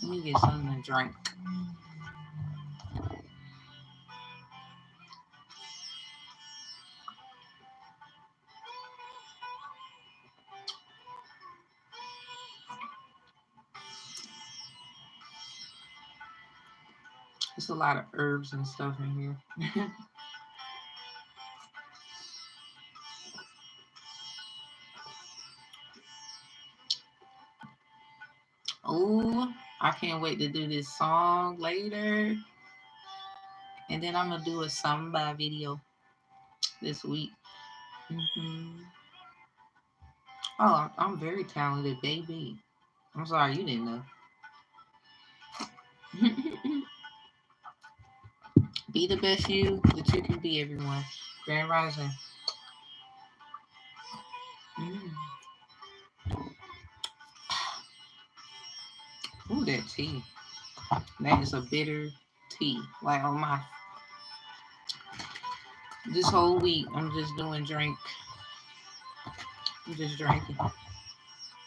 Let me get something to drink. There's a lot of herbs and stuff in here. Oh, I can't wait to do this song later. And then I'm going to do a samba video this week. Oh, I'm very talented, baby. I'm sorry, you didn't know. Be the best you that you can be, everyone. Grand Rising. Ooh, that tea. That is a bitter tea. Like on my this whole week, I'm just doing drink. I'm just drinking.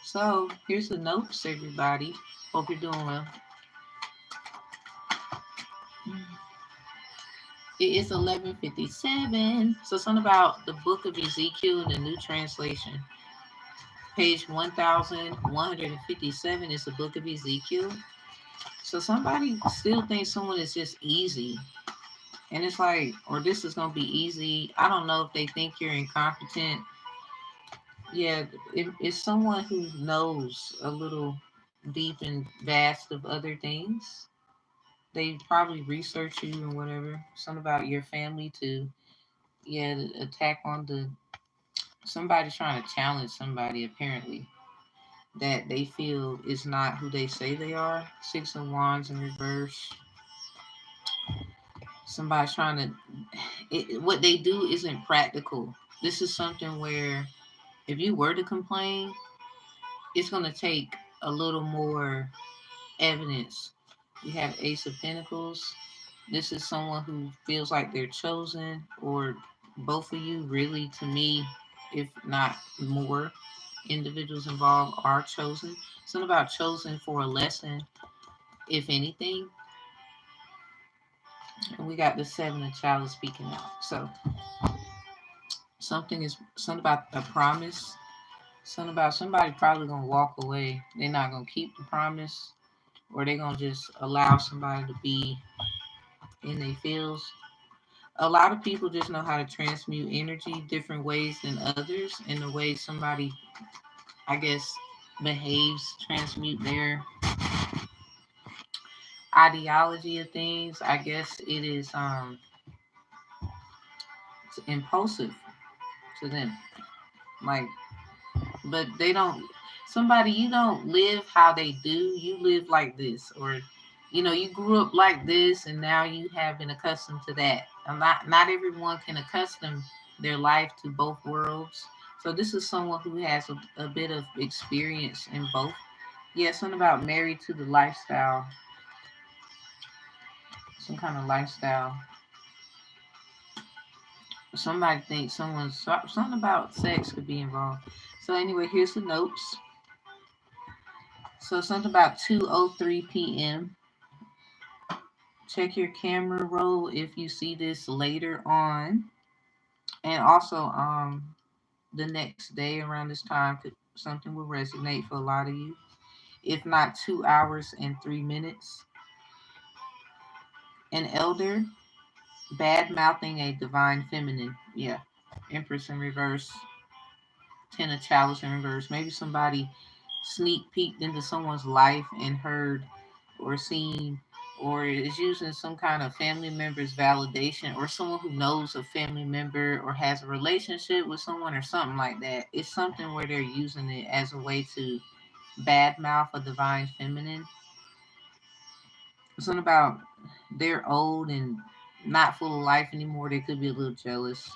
So here's the notes, everybody. Hope you're doing well. It is 11:57. So something about the book of Ezekiel in the New Translation. Page 1157 is the book of Ezekiel. So somebody still thinks someone is just easy. And it's like, or this is going to be easy. I don't know if they think you're incompetent. Yeah, if it's someone who knows a little deep and vast of other things. They probably research you and whatever. Something about your family to, yeah, attack on the, somebody's trying to challenge somebody apparently that they feel is not who they say they are. Six of Wands in reverse. Somebody's trying to, what they do isn't practical. This is something where if you were to complain, it's going to take a little more evidence. You have Ace of Pentacles. This is someone who feels like they're chosen, or both of you, really, to me, if not more individuals involved are chosen. Something about chosen for a lesson, if anything. And we got the Seven of Chalice speaking out. So something about a promise. Something about somebody probably gonna walk away. They're not gonna keep the promise, or they're gonna just allow somebody to be in their fields. A lot of people just know how to transmute energy different ways than others, and the way somebody, I guess, behaves, transmute their ideology of things. I guess it is impulsive to them. Like, but they don't, somebody, you don't live how they do, you live like this, or you grew up like this and now you have been accustomed to that. And not everyone can accustom their life to both worlds. So this is someone who has a bit of experience in both. Yeah, something about married to the lifestyle, some kind of lifestyle. Somebody thinks something about sex could be involved. So anyway, here's the notes. So something about 2:03 p.m. Check your camera roll if you see this later on. And also the next day around this time something will resonate for a lot of you. If not 2 hours and 3 minutes. An elder bad mouthing a divine feminine. Yeah. Empress in reverse. Ten of Chalice in reverse. Maybe somebody sneak peeked into someone's life and heard or seen, or is using some kind of family member's validation, or someone who knows a family member or has a relationship with someone or something like that. It's something where they're using it as a way to badmouth a divine feminine. Something about they're old and not full of life anymore. They could be a little jealous.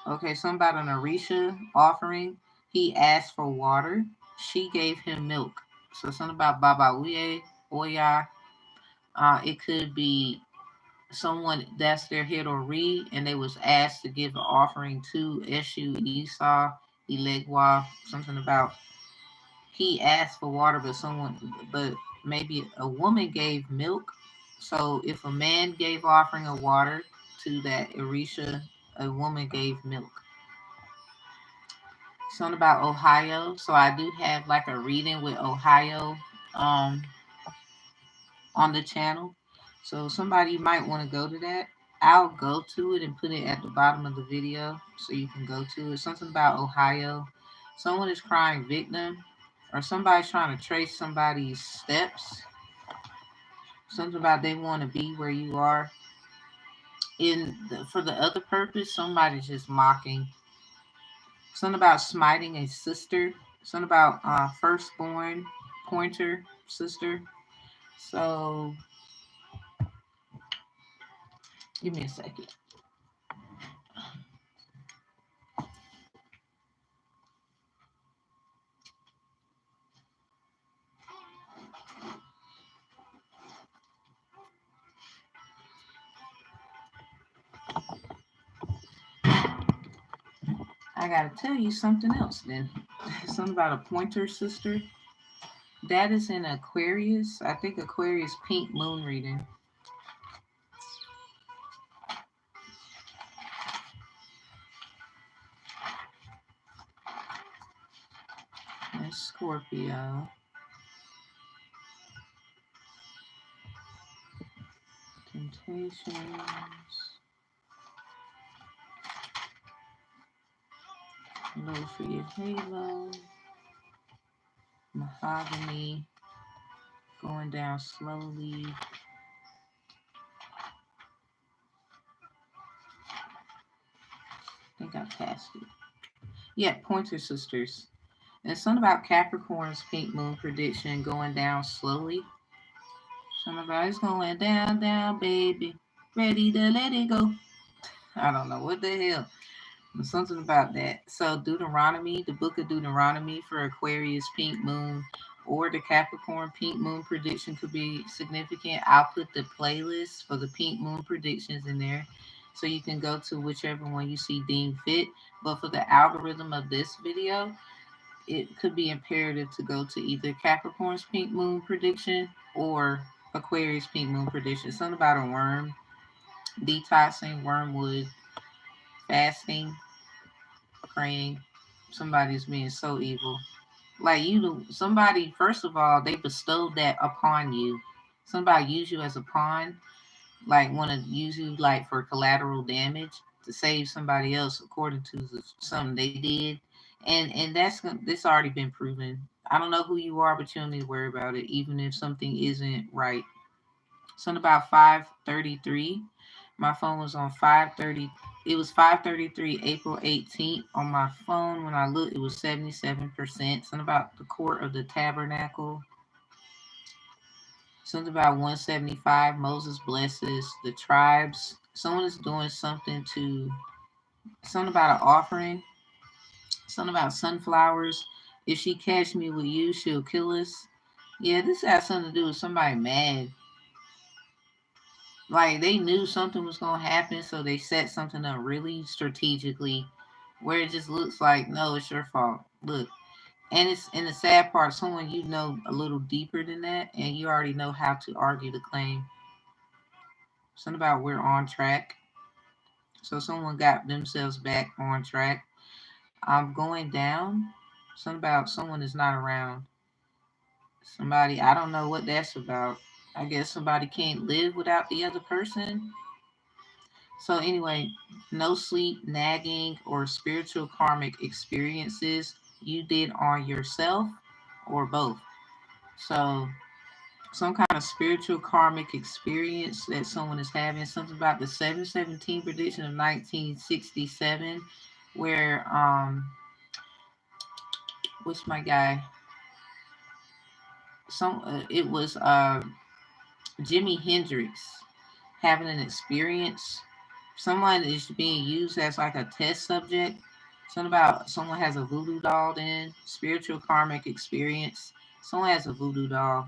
Okay, something about an Orisha offering. He asked for water. She gave him milk. So something about Baba Uye, Oya. It could be someone that's their hit or read, and they was asked to give an offering to Eshu, Esau, Elegwa, something about he asked for water, but maybe a woman gave milk. So if a man gave offering of water to that Orisha, a woman gave milk. Something about Ohio. So I do have like a reading with Ohio um, on the channel. So somebody might want to go to that. I'll go to it and put it at the bottom of the video so you can go to it. Something about Ohio. Someone is crying victim, or somebody's trying to trace somebody's steps. Something about they want to be where you are. For the other purpose, somebody's just mocking. Something about smiting a sister. Something about firstborn pointer sister. So give me a second. I gotta tell you something else then. Something about a pointer sister. That is in Aquarius. I think Aquarius pink moon reading. That's Scorpio. Temptations. Low for your halo. Mahogany. Going down slowly. I think I passed it. Yeah, pointer sisters. And something about Capricorn's pink moon prediction going down slowly. Something about it's going down, down, baby. Ready to let it go. I don't know what the hell. Something about that. So Deuteronomy, the book of Deuteronomy for Aquarius pink moon or the Capricorn pink moon prediction could be significant. I'll put the playlist for the pink moon predictions in there so you can go to whichever one you see deemed fit. But for the algorithm of this video, it could be imperative to go to either Capricorn's pink moon prediction or Aquarius pink moon prediction. Something about a worm, detoxing, wormwood, fasting, praying. Somebody's being so evil. Like somebody, first of all, they bestowed that upon you. Somebody use you as a pawn, like want to use you like for collateral damage to save somebody else according to something they did. And that's already been proven. I don't know who you are, but you don't need to worry about it, even if something isn't right. Something about 5:33. My phone was on 5:30. It was 5:33, April 18th on my phone. When I looked, it was 77%. Something about the court of the tabernacle. Something about 175. Moses blesses the tribes. Someone is doing something about an offering. Something about sunflowers. If she catch me with you, she'll kill us. Yeah, this has something to do with somebody mad. Like they knew something was gonna happen, so they set something up really strategically, where it just looks like no, it's your fault. Look, and it's in the sad part, someone you know a little deeper than that, and you already know how to argue the claim. Something about we're on track, so someone got themselves back on track. I'm going down. Something about someone is not around. Somebody I don't know what that's about. I guess somebody can't live without the other person. So anyway, no sleep, nagging, or spiritual karmic experiences you did on yourself or both. So some kind of spiritual karmic experience that someone is having. Something about the 717 prediction of 1967, where what's my guy? It was Jimi Hendrix having an experience. Someone is being used as like a test subject. Something about someone has a voodoo doll then, spiritual karmic experience. Someone has a voodoo doll.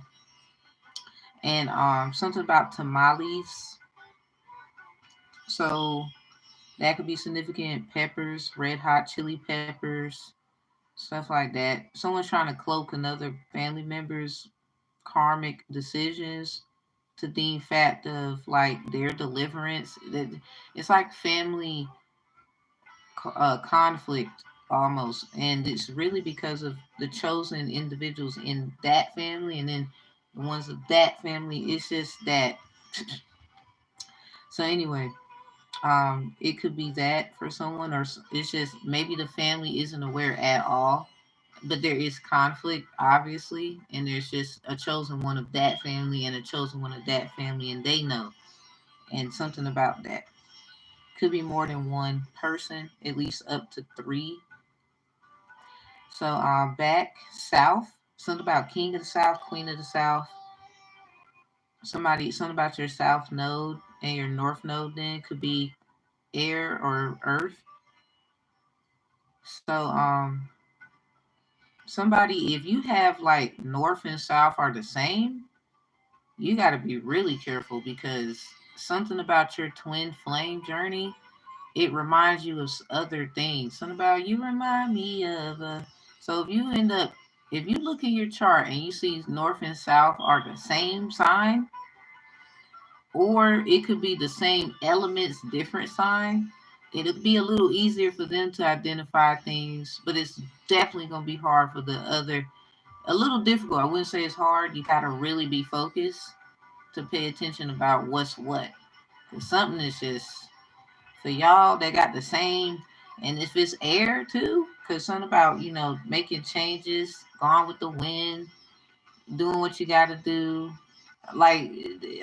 And something about tamales. So that could be significant. Peppers, red hot chili peppers. stuff like that. Someone's trying to cloak another family member's karmic decisions to deem fact of like their deliverance. It's like family conflict almost, and it's really because of the chosen individuals in that family, and then the ones of that family. It's just that. So anyway, it could be that for someone, or it's just maybe the family isn't aware at all, but there is conflict obviously, and there's just a chosen one of that family and a chosen one of that family, and they know, and something about that could be more than one person, at least up to three. So back south, something about king of the south, queen of the south, something about your south node and your north node then could be air or earth. So somebody, if you have like north and south are the same, you got to be really careful, because something about your twin flame journey, it reminds you of other things. Something about you remind me of. So if you look at your chart and you see north and south are the same sign, or it could be the same elements, different sign, it'll be a little easier for them to identify things, but it's definitely going to be hard for the other. A little difficult. I wouldn't say it's hard. You got to really be focused to pay attention about what's what. Because something is just for y'all that got the same, and if it's air too, because something about making changes, gone with the wind, doing what you got to do. Like,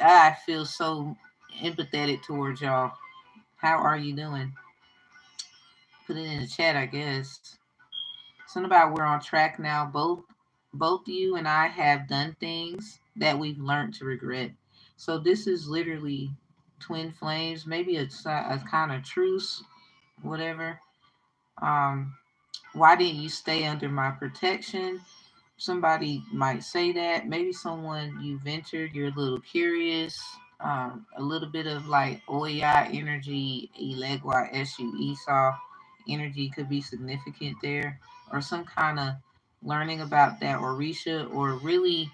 I feel so empathetic towards y'all. How are you doing? Put it in the chat, I guess. Something about we're on track now. Both you and I have done things that we've learned to regret. So this is literally twin flames, maybe a kind of truce, whatever. Um, why didn't you stay under my protection? Somebody might say that. Maybe someone you ventured, you're a little curious. A little bit of like Oya energy, Elegua, Eshu, Esau energy could be significant there, or some kind of learning about that Orisha, or really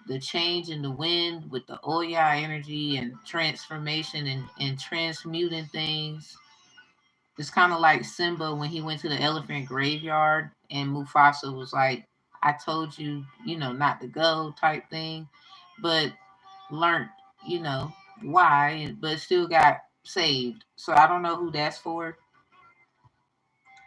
the change in the wind with the Oya energy and transformation and transmuting things. It's kind of like Simba when he went to the elephant graveyard and Mufasa was like, I told you, not to go type thing, but learned, you know, why, but still got saved. So I don't know who that's for.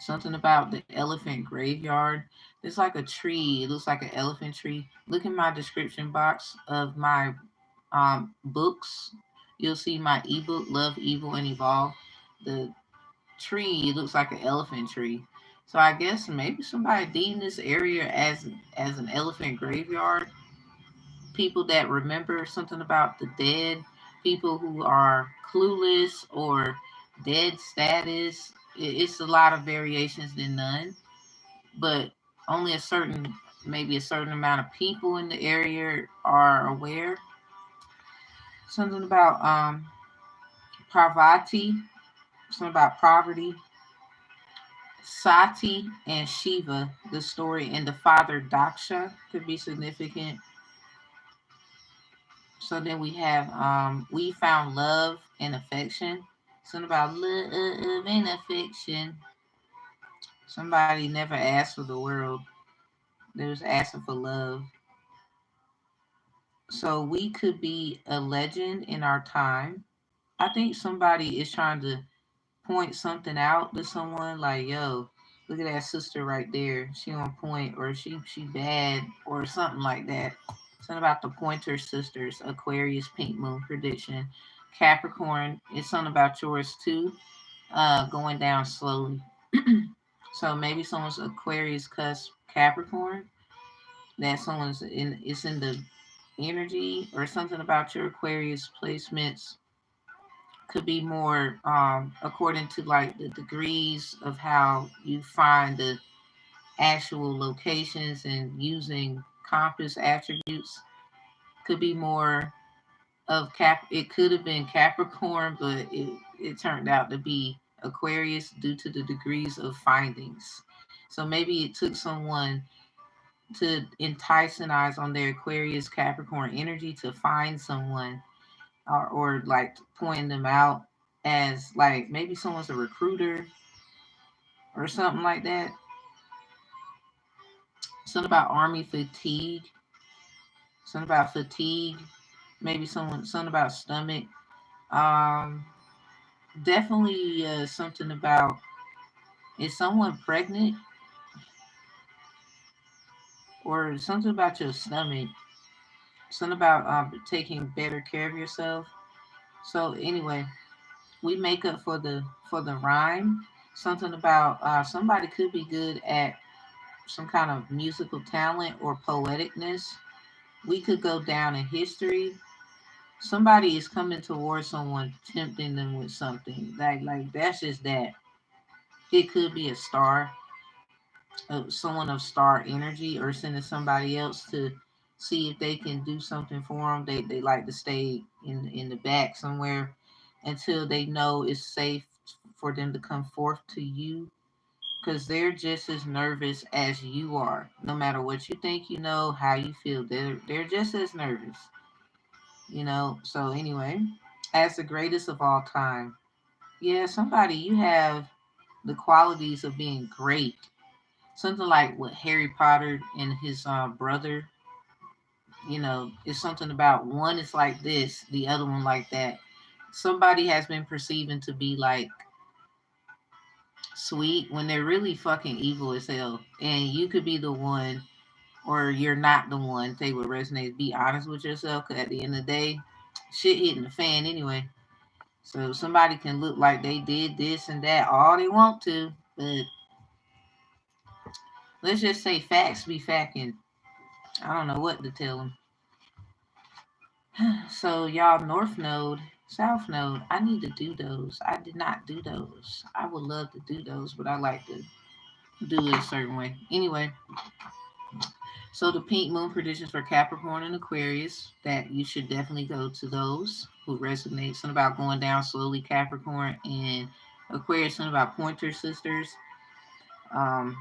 Something about the elephant graveyard. It's like a tree. It looks like an elephant tree. Look in my description box of my books. You'll see my ebook, Love, Evil, and Evolve. The tree looks like an elephant tree. So I guess maybe somebody deemed this area as an elephant graveyard. People that remember something about the dead, people who are clueless or dead status. It's a lot of variations than none, but only maybe a certain amount of people in the area are aware. Something about Parvati, something about poverty. Sati and Shiva, the story, and the father Daksha could be significant. So then we have we found love and affection. Something about love and affection. Somebody never asked for the world. They was asking for love. So we could be a legend in our time. I think somebody is trying to point something out to someone like, yo, look at that sister right there. She on point, or she bad, or something like that. Something about the Pointer Sisters, Aquarius, Pink Moon prediction. Capricorn, it's something about yours too. Going down slowly. So maybe someone's Aquarius cusp Capricorn. That someone's in it's in the energy, or something about your Aquarius placements could be more according to like the degrees of how you find the actual locations and using compass attributes. Could be more of it could have been Capricorn, but it turned out to be Aquarius due to the degrees of findings. So maybe it took someone to entice an eyes on their Aquarius Capricorn energy to find someone, or like pointing them out as like maybe someone's a recruiter or something like that. Something about army fatigue. Something about fatigue. Maybe something about stomach. Um, Definitely something about, is someone pregnant, or something about your stomach. Something about taking better care of yourself. So anyway, we make up for the rhyme. Something about somebody could be good at some kind of musical talent or poeticness. We could go down in history. Somebody is coming towards someone, tempting them with something. Like that's just that. It could be a star, someone of star energy, or sending somebody else to see if they can do something for them. They like to stay in the back somewhere until they know it's safe for them to come forth to you, because they're just as nervous as you are. No matter what you think, you know how you feel, they're just as nervous, you know. So anyway, as the greatest of all time, yeah, somebody, you have the qualities of being great. Something like what Harry Potter and his brother, you know, is something about one is like this, the other one like that. Somebody has been perceiving to be like sweet when they're really fucking evil as hell. And you could be the one, or you're not the one. They would resonate. Be honest with yourself, because at the end of the day, shit hitting the fan anyway. So somebody can look like they did this and that all they want to, but let's just say facts be facting. I don't know what to tell them. So y'all, North Node, South Node, I need to do those. I did not do those. I would love to do those, but I like to do it a certain way. Anyway, so the pink moon predictions for Capricorn and Aquarius, that you should definitely go to those who resonate. Something about going down slowly, Capricorn and Aquarius. Something about Pointer Sisters. Um,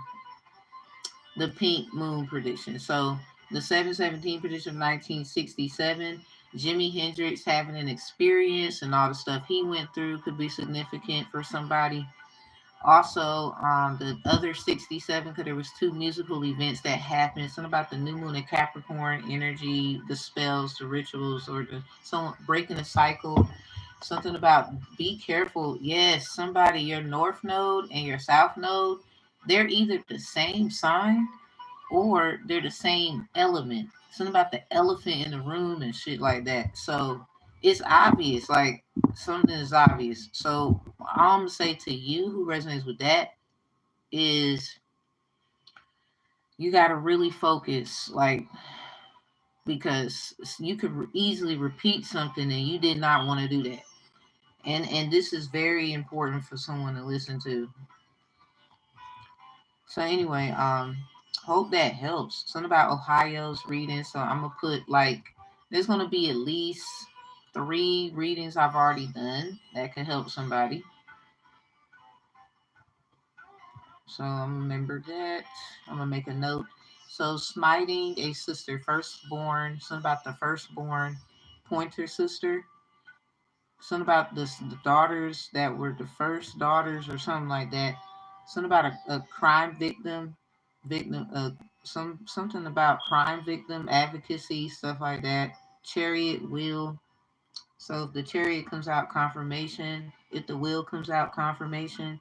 the pink moon prediction. So the 717 prediction of 1967. Jimi Hendrix having an experience and all the stuff he went through could be significant for somebody. Also, the other 67, because there was two musical events that happened. Something about the new moon and Capricorn energy, the spells, the rituals, or the someone breaking a cycle. Something about be careful. Yes, somebody, your North Node and your South Node, they're either the same sign or they're the same element. Something about the elephant in the room and shit like that. So it's obvious, like something is obvious. So all I'm gonna say to you who resonates with that is you gotta really focus, like, because you could easily repeat something and you did not want to do that. And this is very important for someone to listen to. So anyway, hope that helps. Something about Ohio's reading. So I'm gonna put like there's gonna be at least 3 readings I've already done that could help somebody. So I'm gonna remember that. I'm gonna make a note. So smiting a sister, firstborn. Something about the firstborn pointer sister. Something about the daughters that were the first daughters or something like that. Something about a crime victim, something about crime victim advocacy, stuff like that. Chariot wheel. So if the chariot comes out, confirmation. If the wheel comes out, confirmation.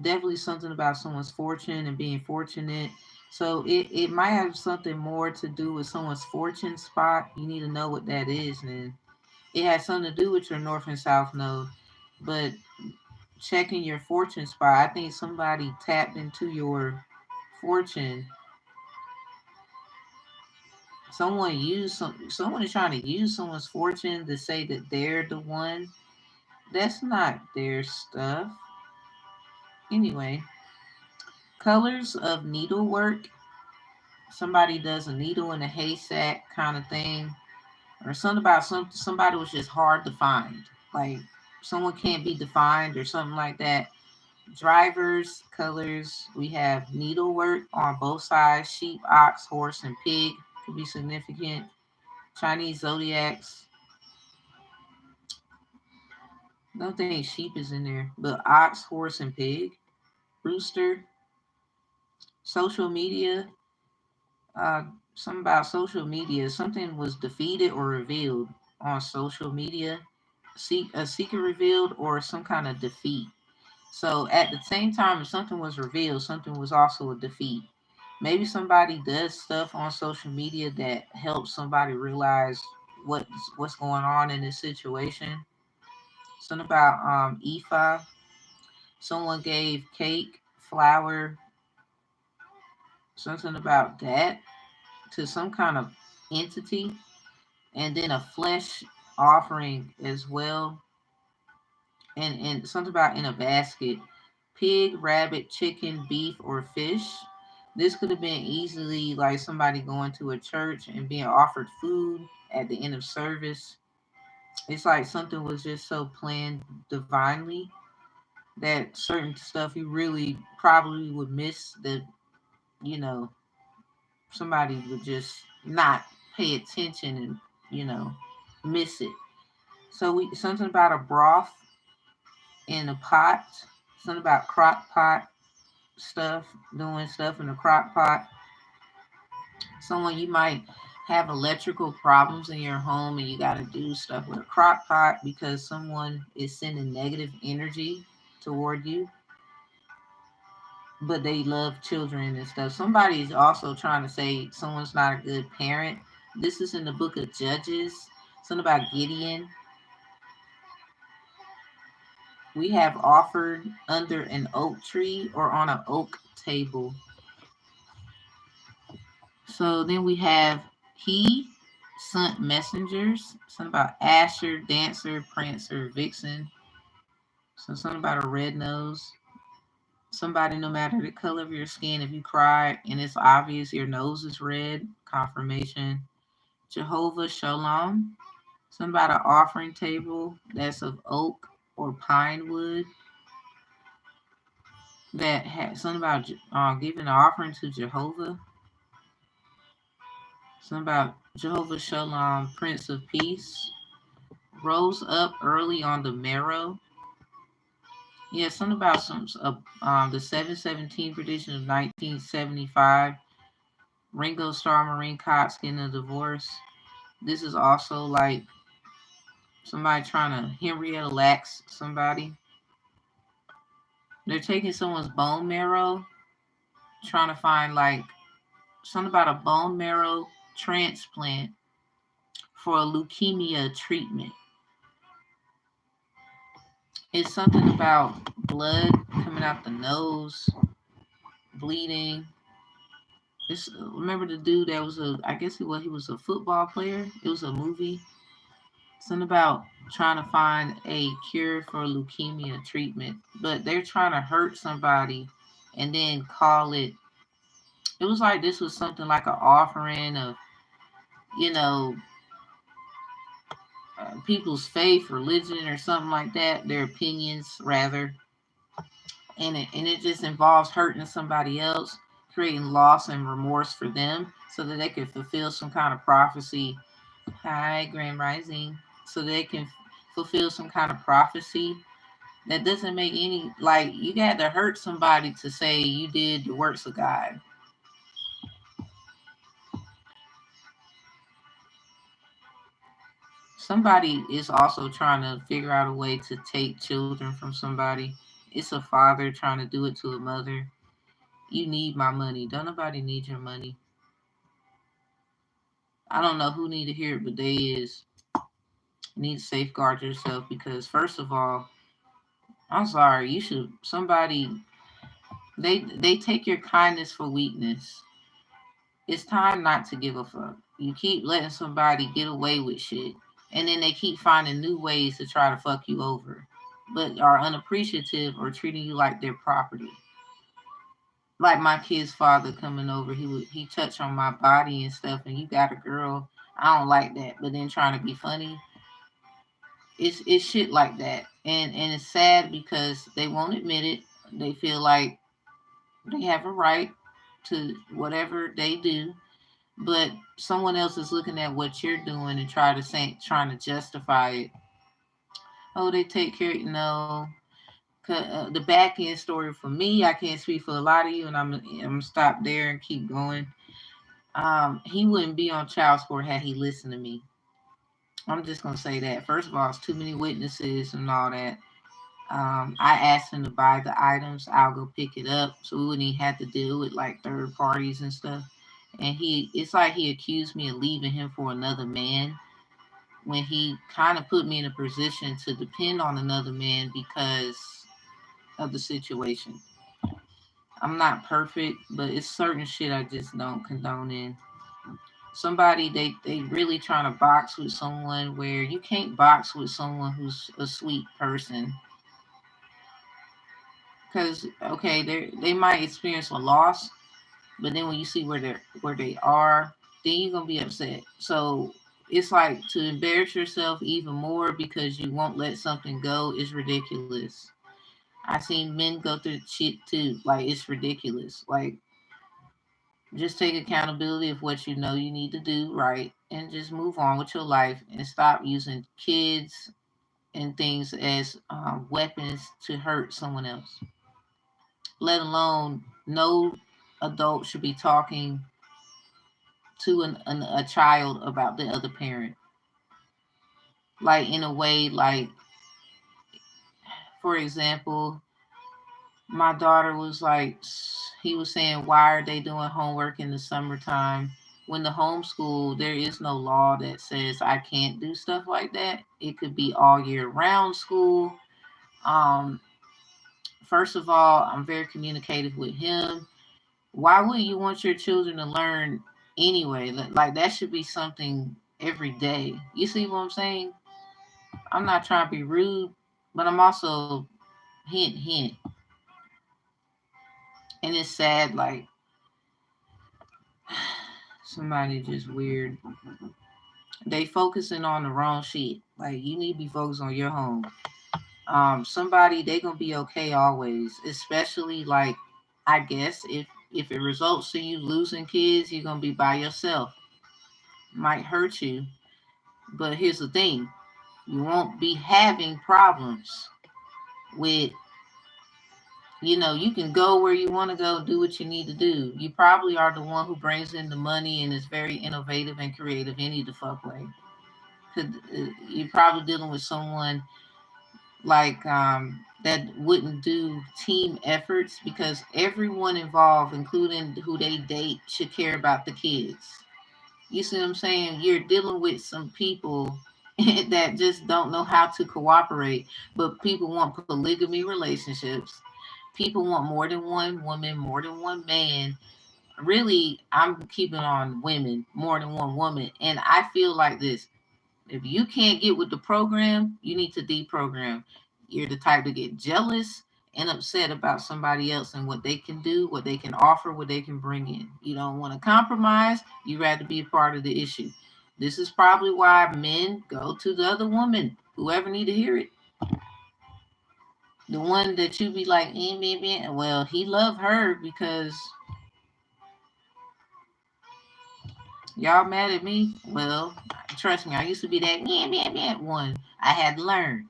Definitely something about someone's fortune and being fortunate. So it might have something more to do with someone's fortune spot. You need to know what that is, and it has something to do with your north and south node. But checking your fortune spot, I think somebody tapped into your fortune. Someone is trying to use someone's fortune to say that they're the one. That's not their stuff. Anyway, colors of needlework. Somebody does a needle in a haystack kind of thing, or something about somebody was just hard to find. Like someone can't be defined or something like that. Drivers, colors, we have needlework on both sides. Sheep, ox, horse, and pig could be significant. Chinese zodiacs. Don't think sheep is in there, but ox, horse, and pig. Rooster. Social media. Uh, something about social media. Something was defeated or revealed on social media. A secret revealed or some kind of defeat. So at the same time, if something was revealed, something was also a defeat. Maybe somebody does stuff on social media that helps somebody realize what's going on in this situation. Something about Ifa. Someone gave cake, flour, something about that to some kind of entity, and then a flesh offering as well, and something about in a basket. Pig, rabbit, chicken, beef, or fish. This could have been easily like somebody going to a church and being offered food at the end of service. It's like something was just so planned divinely that certain stuff you really probably would miss that, you know, somebody would just not pay attention and, you know, miss it. So we something about a broth in a pot, something about crock pot stuff, doing stuff in a crock pot. Someone you might have electrical problems in your home and you got to do stuff with a crock pot because someone is sending negative energy toward you, but they love children and stuff. Somebody's also trying to say someone's not a good parent. This is in the book of Judges. Something about Gideon. We have offered under an oak tree or on an oak table. So then we have he sent messengers. Something about Asher, Dancer, Prancer, Vixen. So something about a red nose. Somebody, no matter the color of your skin, if you cry and it's obvious your nose is red, confirmation. Jehovah Shalom. Something about an offering table that's of oak or pine wood. That has something about giving an offering to Jehovah. Something about Jehovah Shalom, Prince of Peace. Rose up early on the marrow. Yeah, something about the 717 edition of 1975. Ringo Starr, Maureen Cox getting a divorce. This is also like somebody trying to Henrietta Lacks somebody. They're taking someone's bone marrow, trying to find like something about a bone marrow transplant for a leukemia treatment. It's something about blood coming out the nose, bleeding. Remember the dude that was I guess he was a football player. It was a movie. Something about trying to find a cure for leukemia treatment, but they're trying to hurt somebody and then call it. It was like this was something like an offering of, you know, people's faith, religion, or something like that. Their opinions, rather, and it just involves hurting somebody else, creating loss and remorse for them, so that they can fulfill some kind of prophecy. Hi, Grand Rising. So they can fulfill some kind of prophecy that doesn't make any like you got to hurt somebody to say you did the works of God. Somebody is also trying to figure out a way to take children from somebody. It's a father trying to do it to a mother. You need my money. Don't nobody need your money. I don't know who need to hear it, but they is. You need to safeguard yourself because first of all, I'm sorry, you should somebody they take your kindness for weakness. It's time not to give a fuck. You keep letting somebody get away with shit, and then they keep finding new ways to try to fuck you over, but are unappreciative or treating you like their property. Like my kid's father coming over, he touched on my body and stuff, and you got a girl. I don't like that, but then trying to be funny. It's shit like that, and it's sad because they won't admit it. They feel like they have a right to whatever they do, but someone else is looking at what you're doing and trying to justify it. Oh, they take care. No, the back end story for me, I can't speak for a lot of you, and I'm gonna stop there and keep going. He wouldn't be on child support had he listened to me. I'm just gonna say that. First of all, it's too many witnesses and all that. I asked him to buy the items. I'll go pick it up, so we wouldn't even have to deal with like third parties and stuff. And it's like he accused me of leaving him for another man when he kind of put me in a position to depend on another man because of the situation. I'm not perfect, but it's certain shit I just don't condone in. Somebody they really trying to box with someone where you can't box with someone who's a sweet person, because okay, they might experience a loss, but then when you see where they are, then you're gonna be upset. So it's like to embarrass yourself even more because you won't let something go is ridiculous. I seen men go through shit too. Like it's ridiculous. Like just take accountability of what you know you need to do right and just move on with your life and stop using kids and things as weapons to hurt someone else. Let alone no adult should be talking to a child about the other parent. Like in a way, like for example, my daughter was like, he was saying, why are they doing homework in the summertime? When the homeschool, there is no law that says I can't do stuff like that. It could be all year round school. Um, First of all, I'm very communicative with him. Why would you want your children to learn anyway? Like that should be something every day. You see what I'm saying? I'm not trying to be rude, but I'm also hint hint. And it's sad, like somebody just weird. They focusing on the wrong shit. Like you need to be focused on your home. Somebody they gonna be okay always. Especially like I guess if it results in you losing kids, you're gonna be by yourself. Might hurt you. But here's the thing. You won't be having problems with, you can go where you want to go, do what you need to do. You probably are the one who brings in the money and is very innovative and creative any the fuck way. You're probably dealing with someone like that wouldn't do team efforts because everyone involved, including who they date, should care about the kids. You see what I'm saying? You're dealing with some people that just don't know how to cooperate, but people want polygamy relationships. People want more than one woman, more than one man. Really, I'm keeping on women, more than one woman. And I feel like this. If you can't get with the program, you need to deprogram. You're the type to get jealous and upset about somebody else and what they can do, what they can offer, what they can bring in. You don't want to compromise. You rather be a part of the issue. This is probably why men go to the other woman, whoever need to hear it. The one that you be like, well, he loved her because y'all mad at me. Well, trust me, I used to be that one. I had to learn.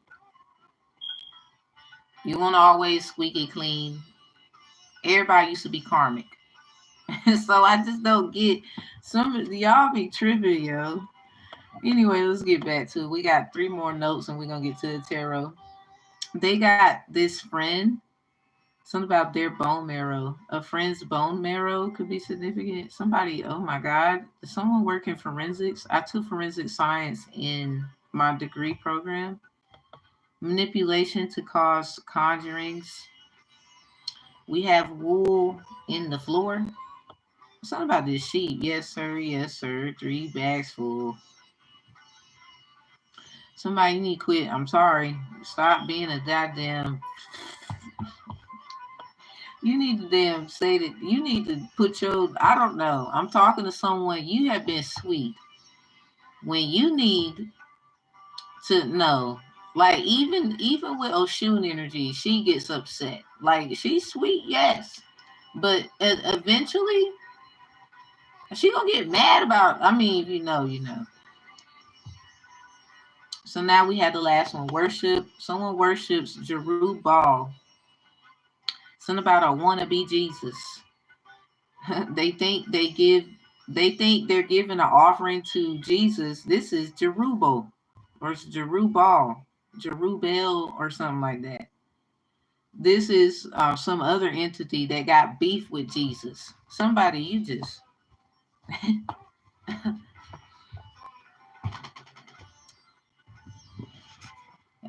You want to always squeaky clean. Everybody used to be karmic. So I just don't get some of y'all be tripping, yo. Anyway, let's get back to it. We got three more notes and we're gonna get to the tarot. They got this friend, something about their bone marrow. A friend's bone marrow could be significant. Somebody, oh my God, someone working forensics. I took forensic science in my degree program. Manipulation to cause conjurings. We have wool in the floor. Something about this sheep. Yes, sir. Yes, sir. 3 bags full. Somebody need to quit. I'm sorry. Stop being a goddamn. You need to damn say that. You need to put your. I don't know. I'm talking to someone. You have been sweet. When you need to know. Like even with Oshun energy, she gets upset. Like she's sweet, yes, but eventually she gonna get mad about. I mean, you know, you know. So now we have the last one. Worship. Someone worships Jerubal. Something about I wanna be Jesus. they think they give. They think they're giving an offering to Jesus. This is Jerubal, or it's Jerubal, Jerubel, or something like that. This is some other entity that got beef with Jesus. Somebody you just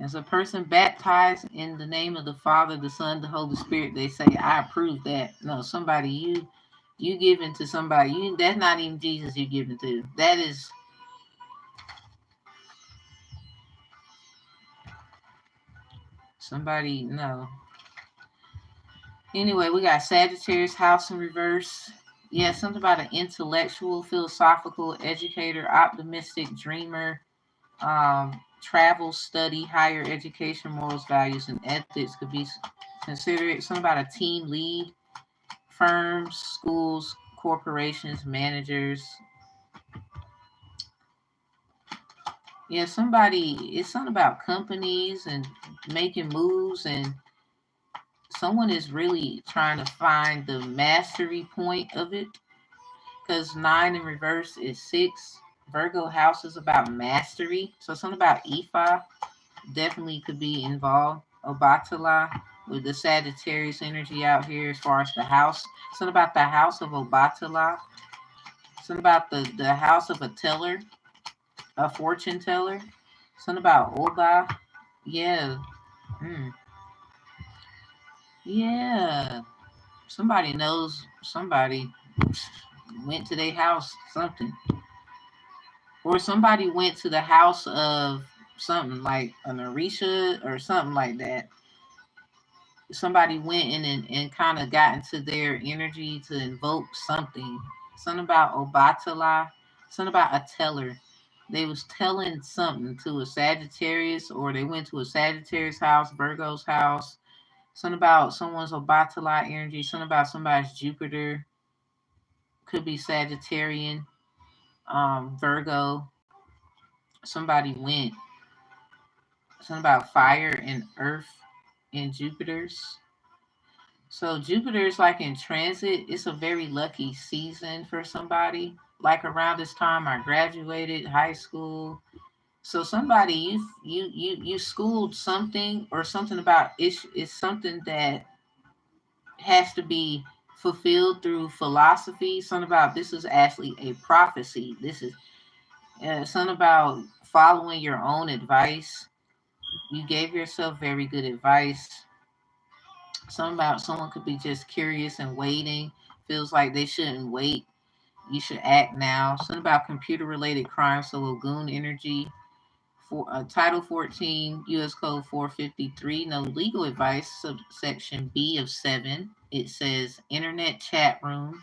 as a person baptized in the name of the Father, the Son, the Holy Spirit, they say, I approve that. No, somebody you giving to somebody, you that's not even Jesus you giving to. That is somebody, no. Anyway, we got Sagittarius house in reverse. Yeah, something about an intellectual, philosophical, educator, optimistic, dreamer, travel, study, higher education, morals, values, and ethics could be considered. Something about a team lead, firms, schools, corporations, managers. Yeah, somebody, it's something about companies and making moves, and someone is really trying to find the mastery point of it because 9 in reverse is 6. Virgo house is about mastery. So something about Ifa definitely could be involved. Obatala with the Sagittarius energy out here as far as the house. Something about the house of Obatala. Something about the house of a teller, a fortune teller. Something about Oba. Yeah. Mm. Yeah. Somebody knows somebody went to their house, something. Or somebody went to the house of something like an Orisha or something like that. Somebody went in and kind of got into their energy to invoke something. Something about Obatala, something about a teller. They was telling something to a Sagittarius, or they went to a Sagittarius house, Virgo's house. Something about someone's Obatala energy. Something about somebody's Jupiter. Could be Sagittarian, Virgo. Somebody went. Something about fire and earth in Jupiter's. So Jupiter is like in transit. It's a very lucky season for somebody. Like around this time, I graduated high school. So somebody you schooled something or something about it's something that has to be fulfilled through philosophy. Something about this is actually a prophecy. This is something about following your own advice. You gave yourself very good advice. Something about someone could be just curious and waiting, feels like they shouldn't wait. You should act now. Something about computer related crimes, so Lagoon Energy. For Title 14, U.S. Code 453, no legal advice, subsection B of 7. It says internet chat room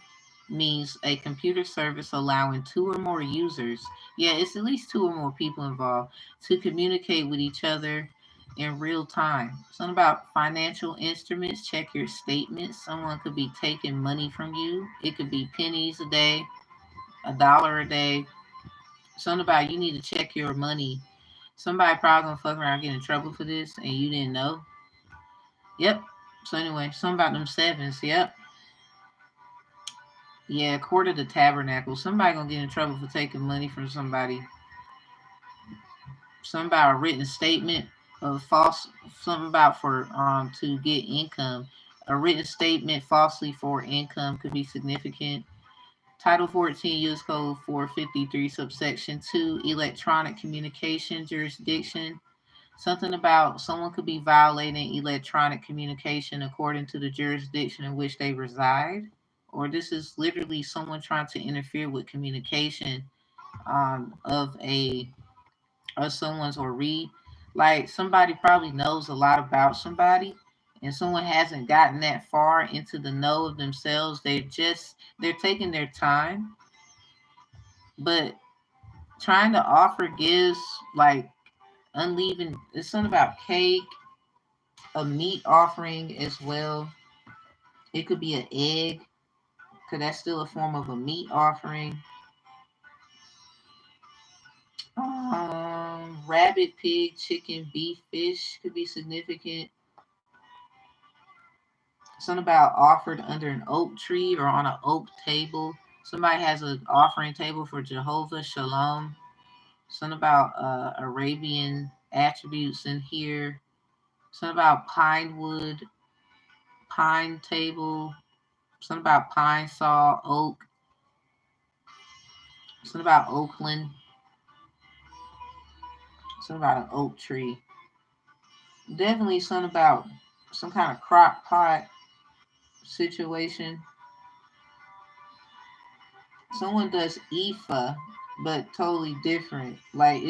means a computer service allowing 2 or more users, yeah, it's at least 2 or more people involved, to communicate with each other in real time. Something about financial instruments, check your statements. Someone could be taking money from you. It could be pennies a day, $1 a day. Something about you need to check your money. Somebody probably gonna fuck around and get in trouble for this and you didn't know. Yep. So anyway, something about them sevens. Yep. Yeah, Court of the Tabernacle. Somebody gonna get in trouble for taking money from somebody. Something about a written statement of false. Something about for to get income. A written statement falsely for income could be significant. Title 14 U.S. Code 453 subsection 2 electronic communication jurisdiction. Something about someone could be violating electronic communication according to the jurisdiction in which they reside, or this is literally someone trying to interfere with communication of a of someone's or read. Like somebody probably knows a lot about somebody, and someone hasn't gotten that far into the know of themselves. They're taking their time, but trying to offer gives like unleavened. It's something about cake, a meat offering as well. It could be an egg, because that's still a form of a meat offering. Rabbit, pig, chicken, beef, fish could be significant. Something about offered under an oak tree or on an oak table. Somebody has an offering table for Jehovah Shalom. Something about Arabian attributes in here. Something about pine wood, pine table. Something about pine saw, oak. Something about Oakland. Something about an oak tree. Definitely something about some kind of crock pot situation. Someone does Ifa, but totally different. Like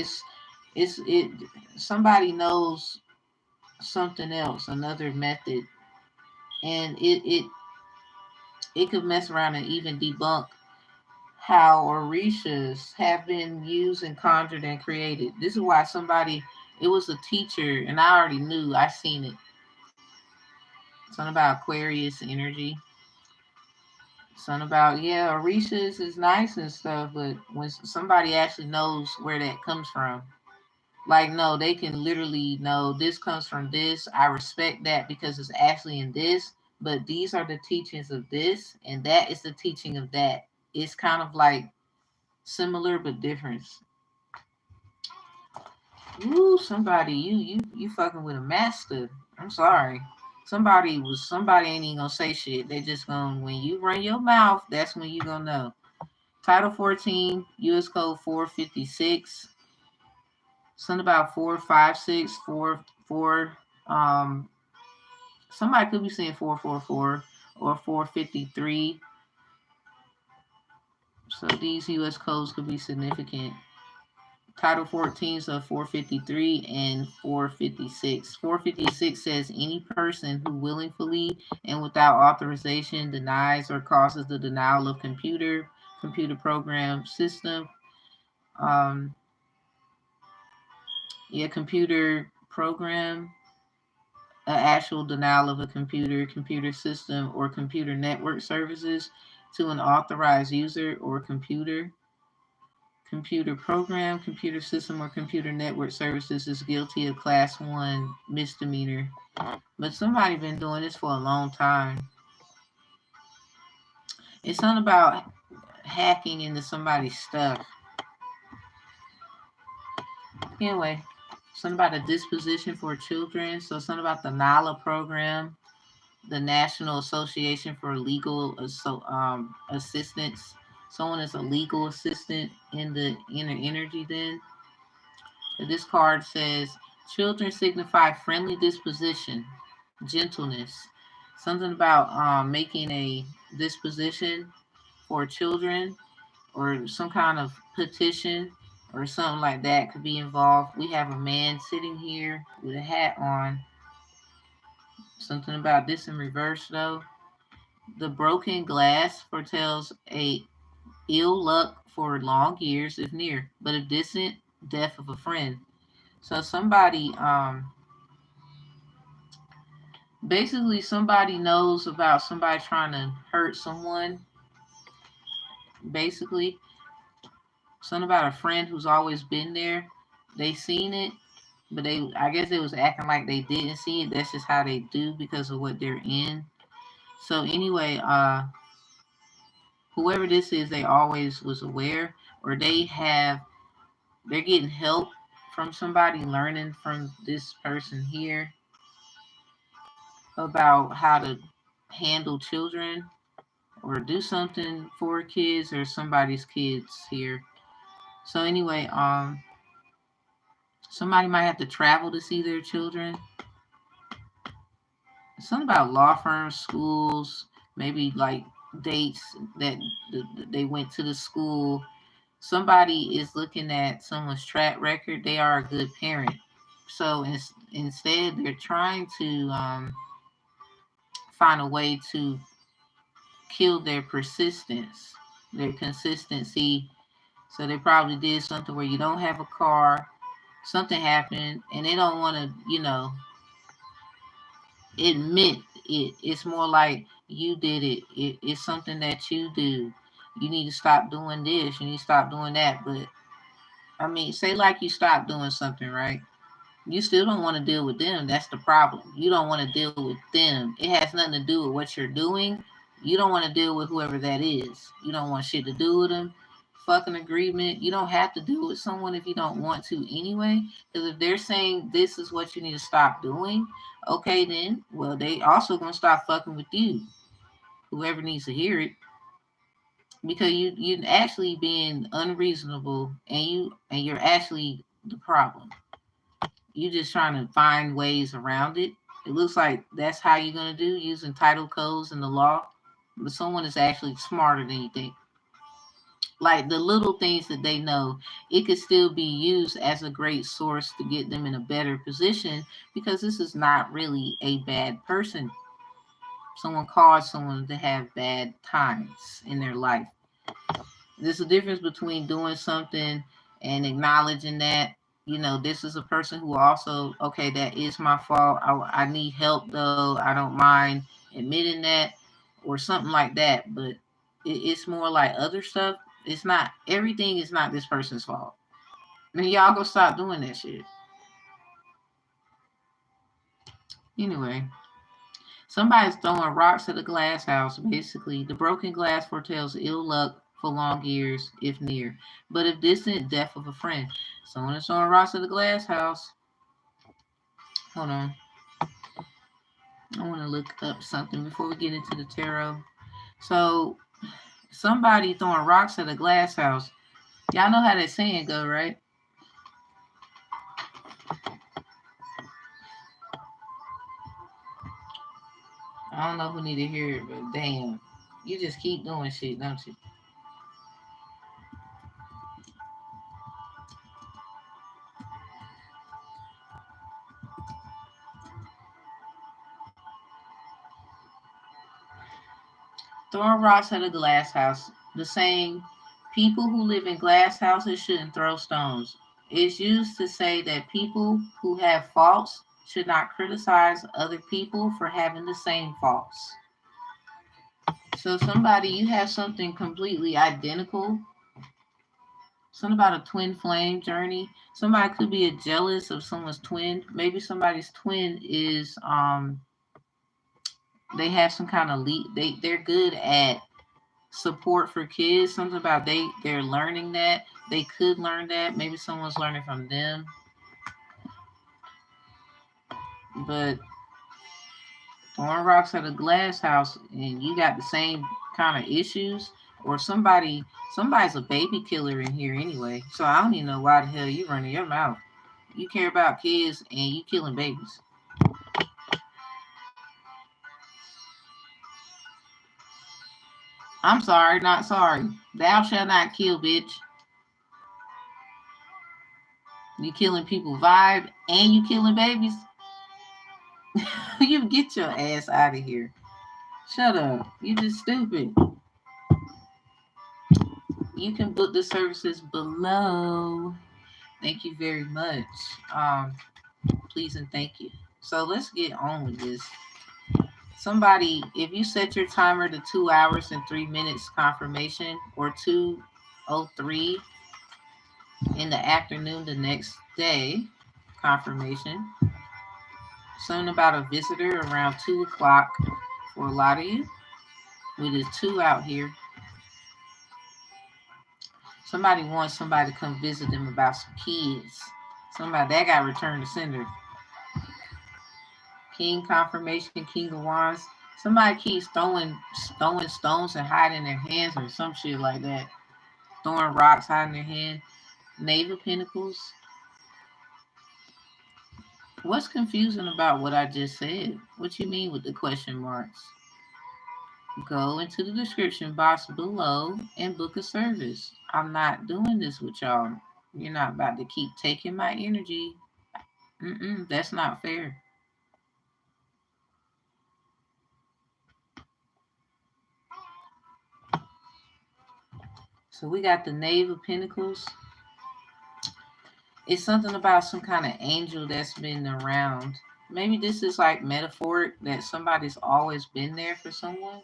it. Somebody knows something else, another method, and it could mess around and even debunk how Orishas have been used and conjured and created. This is why somebody, it was a teacher, and I already knew, I seen it. Something about Aquarius energy. Something about, yeah, Orishas is nice and stuff, but when somebody actually knows where that comes from, like, no, they can literally know this comes from this. I respect that because it's actually in this, but these are the teachings of this, and that is the teaching of that. It's kind of like similar but different. Ooh, somebody, you fucking with a master. I'm sorry. Somebody ain't even gonna say shit. They just gonna, when you run your mouth, that's when you gonna know. Title 14, US Code 456. Something about 456, 4. Somebody could be saying 444 or 453. So these US codes could be significant. Title 14, so 453 and 456. 456 says any person who willingly and without authorization denies or causes the denial of computer program system. Um, computer program, actual denial of a computer system, or computer network services to an authorized user or computer program, computer system, or computer network services is guilty of class 1 misdemeanor. But somebody been doing this for a long time. It's not about hacking into somebody's stuff. Anyway, something about a disposition for children. So something about the NALA program, the National Association for Legal Assistance. Someone is a legal assistant in the inner energy then. This card says children signify friendly disposition, gentleness. Something about making a disposition for children, or some kind of petition or something like that could be involved. We have a man sitting here with a hat on. Something about this in reverse though. The broken glass foretells a ill luck for long years if near, but if distant, death of a friend. So somebody, basically somebody knows about somebody trying to hurt someone. Basically, something about a friend who's always been there. They seen it, but I guess they was acting like they didn't see it. That's just how they do because of what they're in. So anyway, whoever this is, they always was aware, or they're getting help from somebody, learning from this person here about how to handle children or do something for kids or somebody's kids here. So anyway, somebody might have to travel to see their children. Something about law firms, schools, maybe like dates that they went to the school. Somebody is looking at someone's track record. They are a good parent. So instead, they're trying to find a way to kill their persistence, their consistency. So they probably did something where you don't have a car, something happened, and they don't want to, admit it. It's more like you did it. It's something that you do. You need to stop doing this. You need to stop doing that. But I mean, say like you stop doing something, right? You still don't want to deal with them. That's the problem. You don't want to deal with them. It has nothing to do with what you're doing. You don't want to deal with whoever that is. You don't want shit to do with them. Fucking agreement. You don't have to deal with someone if you don't want to anyway. Because if they're saying this is what you need to stop doing, okay then. Well, they also gonna stop fucking with you. Whoever needs to hear it. Because you actually being unreasonable, and you're actually the problem. You just trying to find ways around it. It looks like that's how you're gonna do, using title codes and the law. But someone is actually smarter than you think. Like the little things that they know, it could still be used as a great source to get them in a better position, because this is not really a bad person. Someone caused someone to have bad times in their life. There's a difference between doing something and acknowledging that, this is a person who also, okay, that is my fault. I need help though. I don't mind admitting that, or something like that. But it's more like other stuff. It's not, everything is not this person's fault. I mean, y'all go stop doing that shit. Anyway, somebody's throwing rocks at a glass house. Basically, the broken glass foretells ill luck for long years, if near, but if distant, death of a friend. Someone is throwing rocks at the glass house. Hold on. I want to look up something before we get into the tarot. So, somebody throwing rocks at a glass house. Y'all know how that saying go, right? I don't know who need to hear it, but damn. You just keep doing shit, don't you? Throwing rocks at a glass house. The saying, people who live in glass houses shouldn't throw stones, is used to say that people who have faults should not criticize other people for having the same faults. So, somebody, you have something completely identical, something about a twin flame journey. Somebody could be jealous of someone's twin. Maybe somebody's twin is, they have some kind of they're good at support for kids. Something about they're learning that. They could learn that. Maybe someone's learning from them. But throwing rocks at a glass house and you got the same kind of issues, or somebody's a baby killer in here anyway. So I don't even know why the hell you running your mouth. You care about kids and you killing babies. I'm sorry, not sorry. Thou shalt not kill, bitch. You killing people vibe and you killing babies. You get your ass out of here. Shut up. You just stupid. You can book the services below. Thank you very much. Please and thank you. So let's get on with this. Somebody, if you set your timer to 2 hours and 3 minutes confirmation, or 2:03 in the afternoon the next day confirmation, something about a visitor around 2 o'clock for a lot of you. With this two out here, somebody wants somebody to come visit them about some kids. Somebody that got returned to sender. King confirmation, King of Wands. Somebody keeps throwing stones and hiding their hands or some shit like that. Throwing rocks, hiding their hand. Knave of Pentacles. What's confusing about what I just said? What you mean with the question marks? Go into the description box below and book a service. I'm not doing this with y'all. You're not about to keep taking my energy. That's not fair. So we got the Knave of Pentacles. It's something about some kind of angel that's been around. Maybe this is like metaphoric that somebody's always been there for someone.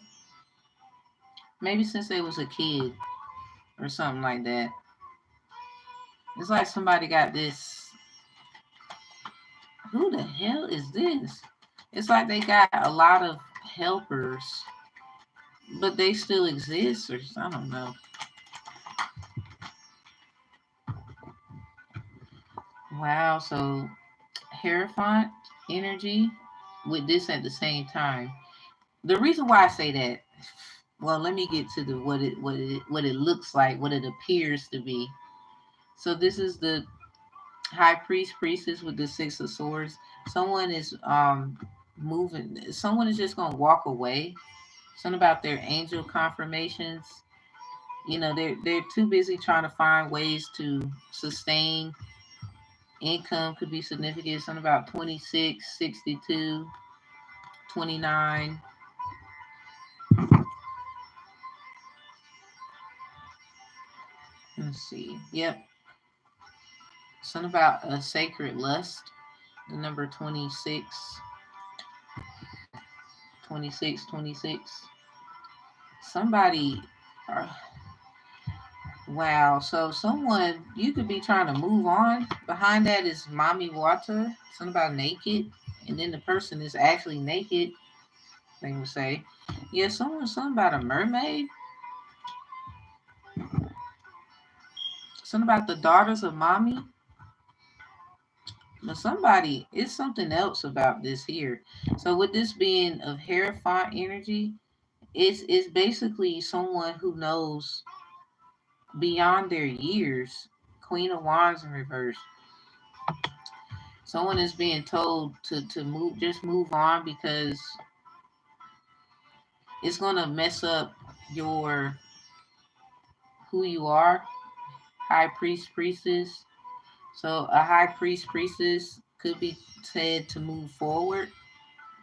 Maybe since they was a kid or something like that. It's like somebody got this. Who the hell is this? It's like they got a lot of helpers, but they still exist, or I don't know. Wow, so Hierophant energy with this at the same time. The reason why I say that, well, let me get to the what it looks like, what it appears to be. So this is the high priest priestess with the six of swords. Someone is moving. Someone is just gonna walk away. Something about their angel confirmations. You know, they're too busy trying to find ways to sustain income. Could be significant. Something about 26, 62, 29. Let's see. Yep. Something about a sacred lust. The number 26, 26, 26. Somebody. Uh, wow. So someone, you could be trying to move on. Behind that is mommy water. Something about naked. And then the person is actually naked. They would say. Yeah, something about a mermaid. Something about the daughters of mommy. But somebody, it's something else about this here. So with this being of Hierophant energy, it's basically someone who knows beyond their years. Queen of Wands in reverse. Someone is being told to move, just move on because it's gonna mess up your who you are. High priest priestess. So a high priest priestess could be said to move forward.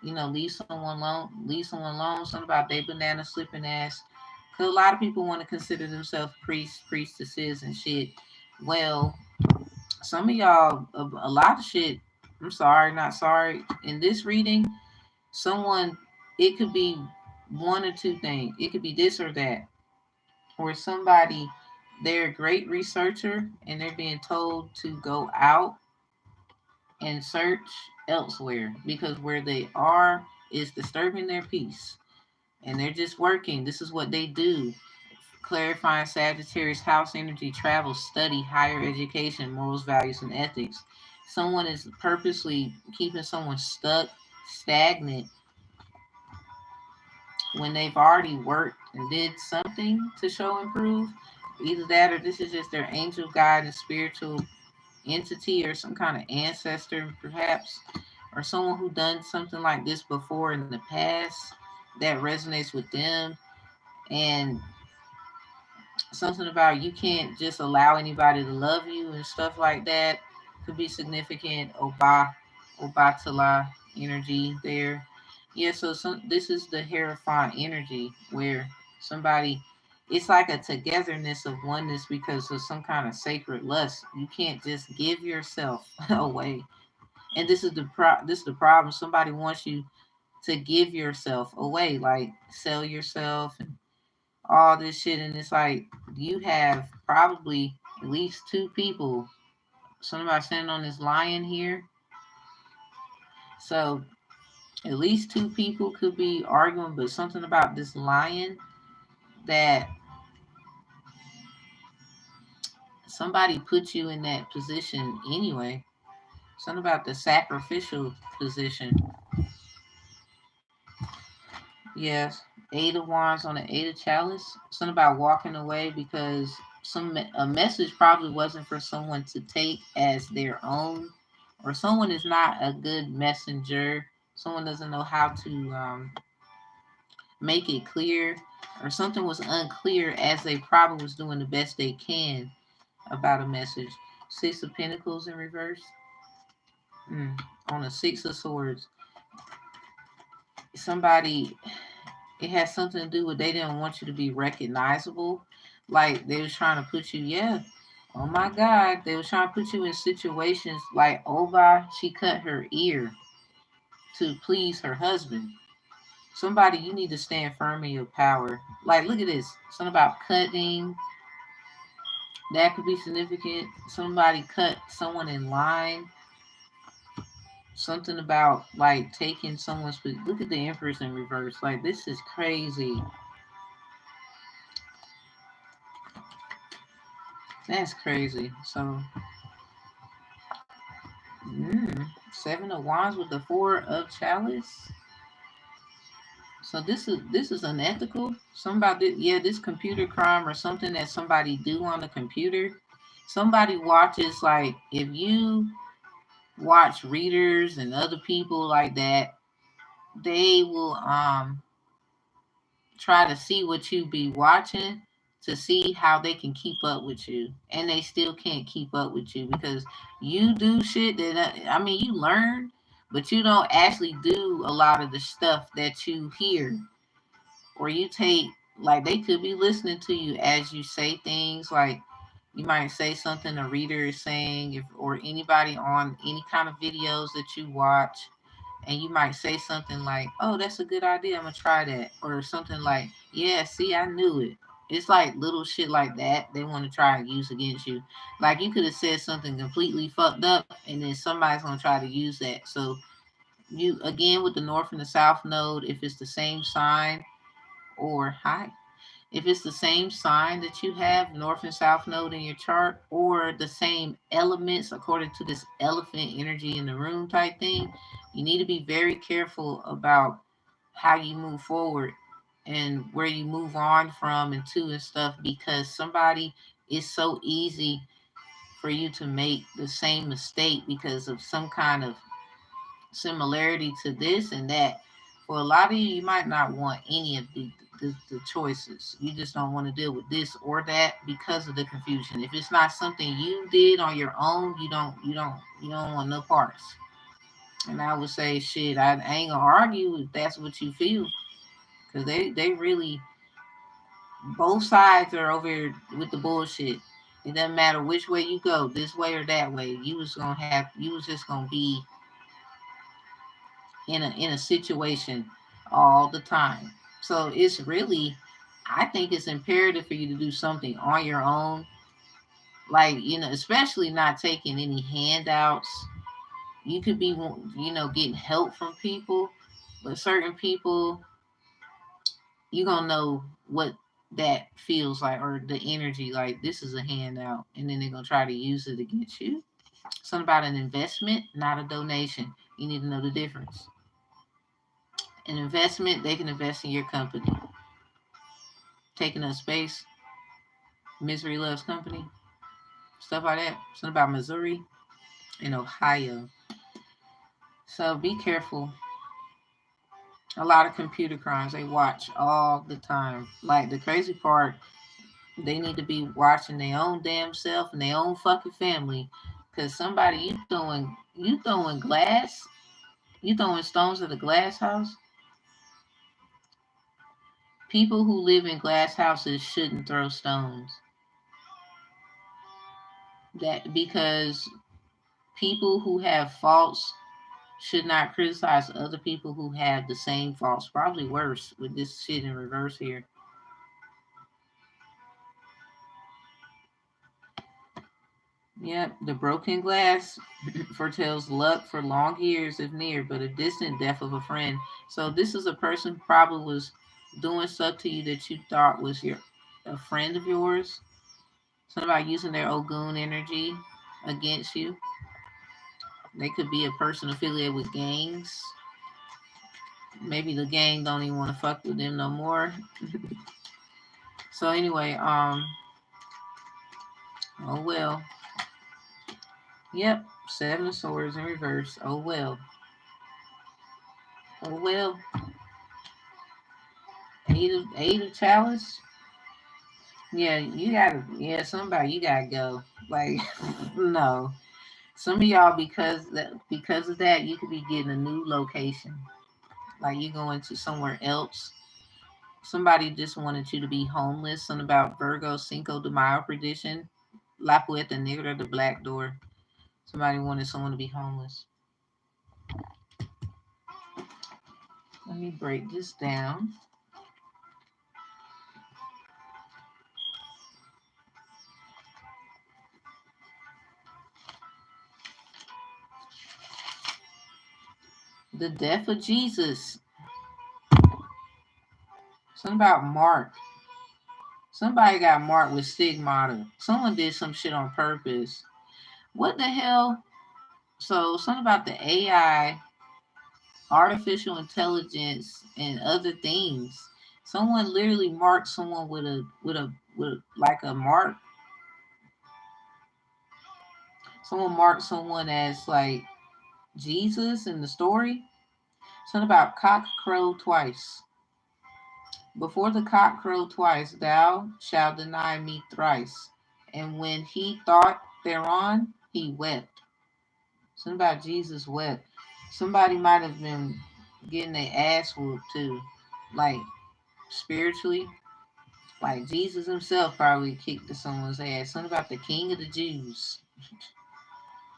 You know, leave someone alone. Leave someone alone. Something about they banana slipping ass. Cause a lot of people want to consider themselves priests, priestesses, and shit. Well, some of y'all, a lot of shit. I'm sorry, not sorry. In this reading, someone, it could be one or two things. It could be this or that, or somebody, they're a great researcher and they're being told to go out and search elsewhere because where they are is disturbing their peace and they're just working. This is what they do. Clarifying Sagittarius house energy, travel, study, higher education, morals, values, and ethics. Someone is purposely keeping someone stuck, stagnant, when they've already worked and did something to show improve. Either that or this is just their angel guide and spiritual entity or some kind of ancestor, perhaps, or someone who done something like this before in the past that resonates with them. And something about you can't just allow anybody to love you and stuff like that could be significant. Obatala energy there. Yeah, so this is the Hierophant energy where somebody, it's like a togetherness of oneness because of some kind of sacred lust. You can't just give yourself away. And this is the problem. Somebody wants you to give yourself away, like sell yourself and all this shit, and it's like you have probably at least two people. Somebody standing on this lion here, so at least two people could be arguing, but something about this lion that somebody put you in that position anyway. Something about the sacrificial position. Yes, Eight of Wands on the Eight of Chalice. Something about walking away because a message probably wasn't for someone to take as their own, or someone is not a good messenger. Someone doesn't know how to make it clear, or something was unclear as they probably was doing the best they can about a message. Six of Pentacles in reverse. On the Six of Swords. Somebody, it has something to do with they didn't want you to be recognizable. Like they was trying to put you, yeah. Oh my God, they were trying to put you in situations like Oba, she cut her ear to please her husband. Somebody, you need to stand firm in your power. Like, look at this. Something about cutting. That could be significant. Somebody cut someone in line. Something about like taking someone's. Look at the Empress in reverse. Like, this is crazy. That's crazy. So, Seven of Wands with the Four of Chalice. So this is unethical. Somebody, yeah, this computer crime or something that somebody do on the computer. Somebody watches, like, if you watch readers and other people like that, they will try to see what you be watching to see how they can keep up with you, and they still can't keep up with you because you do shit that, I mean, you learn, but you don't actually do a lot of the stuff that you hear, or you take, like, they could be listening to you as you say things, like you might say something a reader is saying, if or anybody on any kind of videos that you watch, and you might say something like, "Oh, that's a good idea. I'm gonna try that," or something like, "Yeah, see, I knew it." It's like little shit like that they want to try and use against you. Like, you could have said something completely fucked up, and then somebody's gonna try to use that. So you, again, with the North and the South node, if it's the same sign, or hi, if it's the same sign that you have, North and South node in your chart, or the same elements according to this elephant energy in the room type thing, you need to be very careful about how you move forward and where you move on from and to and stuff, because somebody, is so easy for you to make the same mistake because of some kind of similarity to this and that. For a lot of you, you might not want any of the choices. You just don't want to deal with this or that because of the confusion. If it's not something you did on your own, you don't want no parts. And I would say, shit, I ain't gonna argue if that's what you feel, because they really, both sides are over here with the bullshit. It doesn't matter which way you go, this way or that way. You was just gonna be in a situation all the time. So it's really, I think it's imperative for you to do something on your own. Like, especially not taking any handouts. You could be, getting help from people, but certain people, you're gonna know what that feels like, or the energy, like this is a handout, and then they're gonna try to use it against you. Something about an investment, not a donation. You need to know the difference. An investment, they can invest in your company. Taking up space, misery loves company, stuff like that. Something about Missouri and Ohio. So be careful. A lot of computer crimes they watch all the time. Like, the crazy part, they need to be watching their own damn self and their own fucking family. Cause somebody, you throwing glass, you throwing stones at a glass house. People who live in glass houses shouldn't throw stones. That because people who have faults should not criticize other people who have the same faults. Probably worse with this shit in reverse here. Yep, the broken glass foretells luck for long years if near, but a distant death of a friend. So this is a person who probably was doing stuff to you that you thought was a friend of yours. Somebody using their Ogun energy against you. They could be a person affiliated with gangs. Maybe the gang don't even want to fuck with them no more. So anyway, oh well. Yep, Seven of Swords in reverse. Oh well. Oh well. Eight of Chalice. Yeah, you gotta. Yeah, somebody, you gotta go. Like, no. Some of y'all, because of that, you could be getting a new location. Like, you going to somewhere else. Somebody just wanted you to be homeless. Something about Virgo Cinco de Mayo prediction. La Puerta Negra, the black door. Somebody wanted someone to be homeless. Let me break this down. The death of Jesus. Something about Mark. Somebody got marked with stigmata. Someone did some shit on purpose. What the hell? So something about the AI, artificial intelligence, and other things. Someone literally marked someone with like a mark. Someone marked someone as like Jesus in the story. Something about cock crow twice. Before the cock crow twice, thou shalt deny me thrice. And when he thought thereon, he wept. Something about Jesus wept. Somebody might have been getting their ass whooped too. Like spiritually. Like Jesus himself probably kicked someone's ass. Something about the king of the Jews.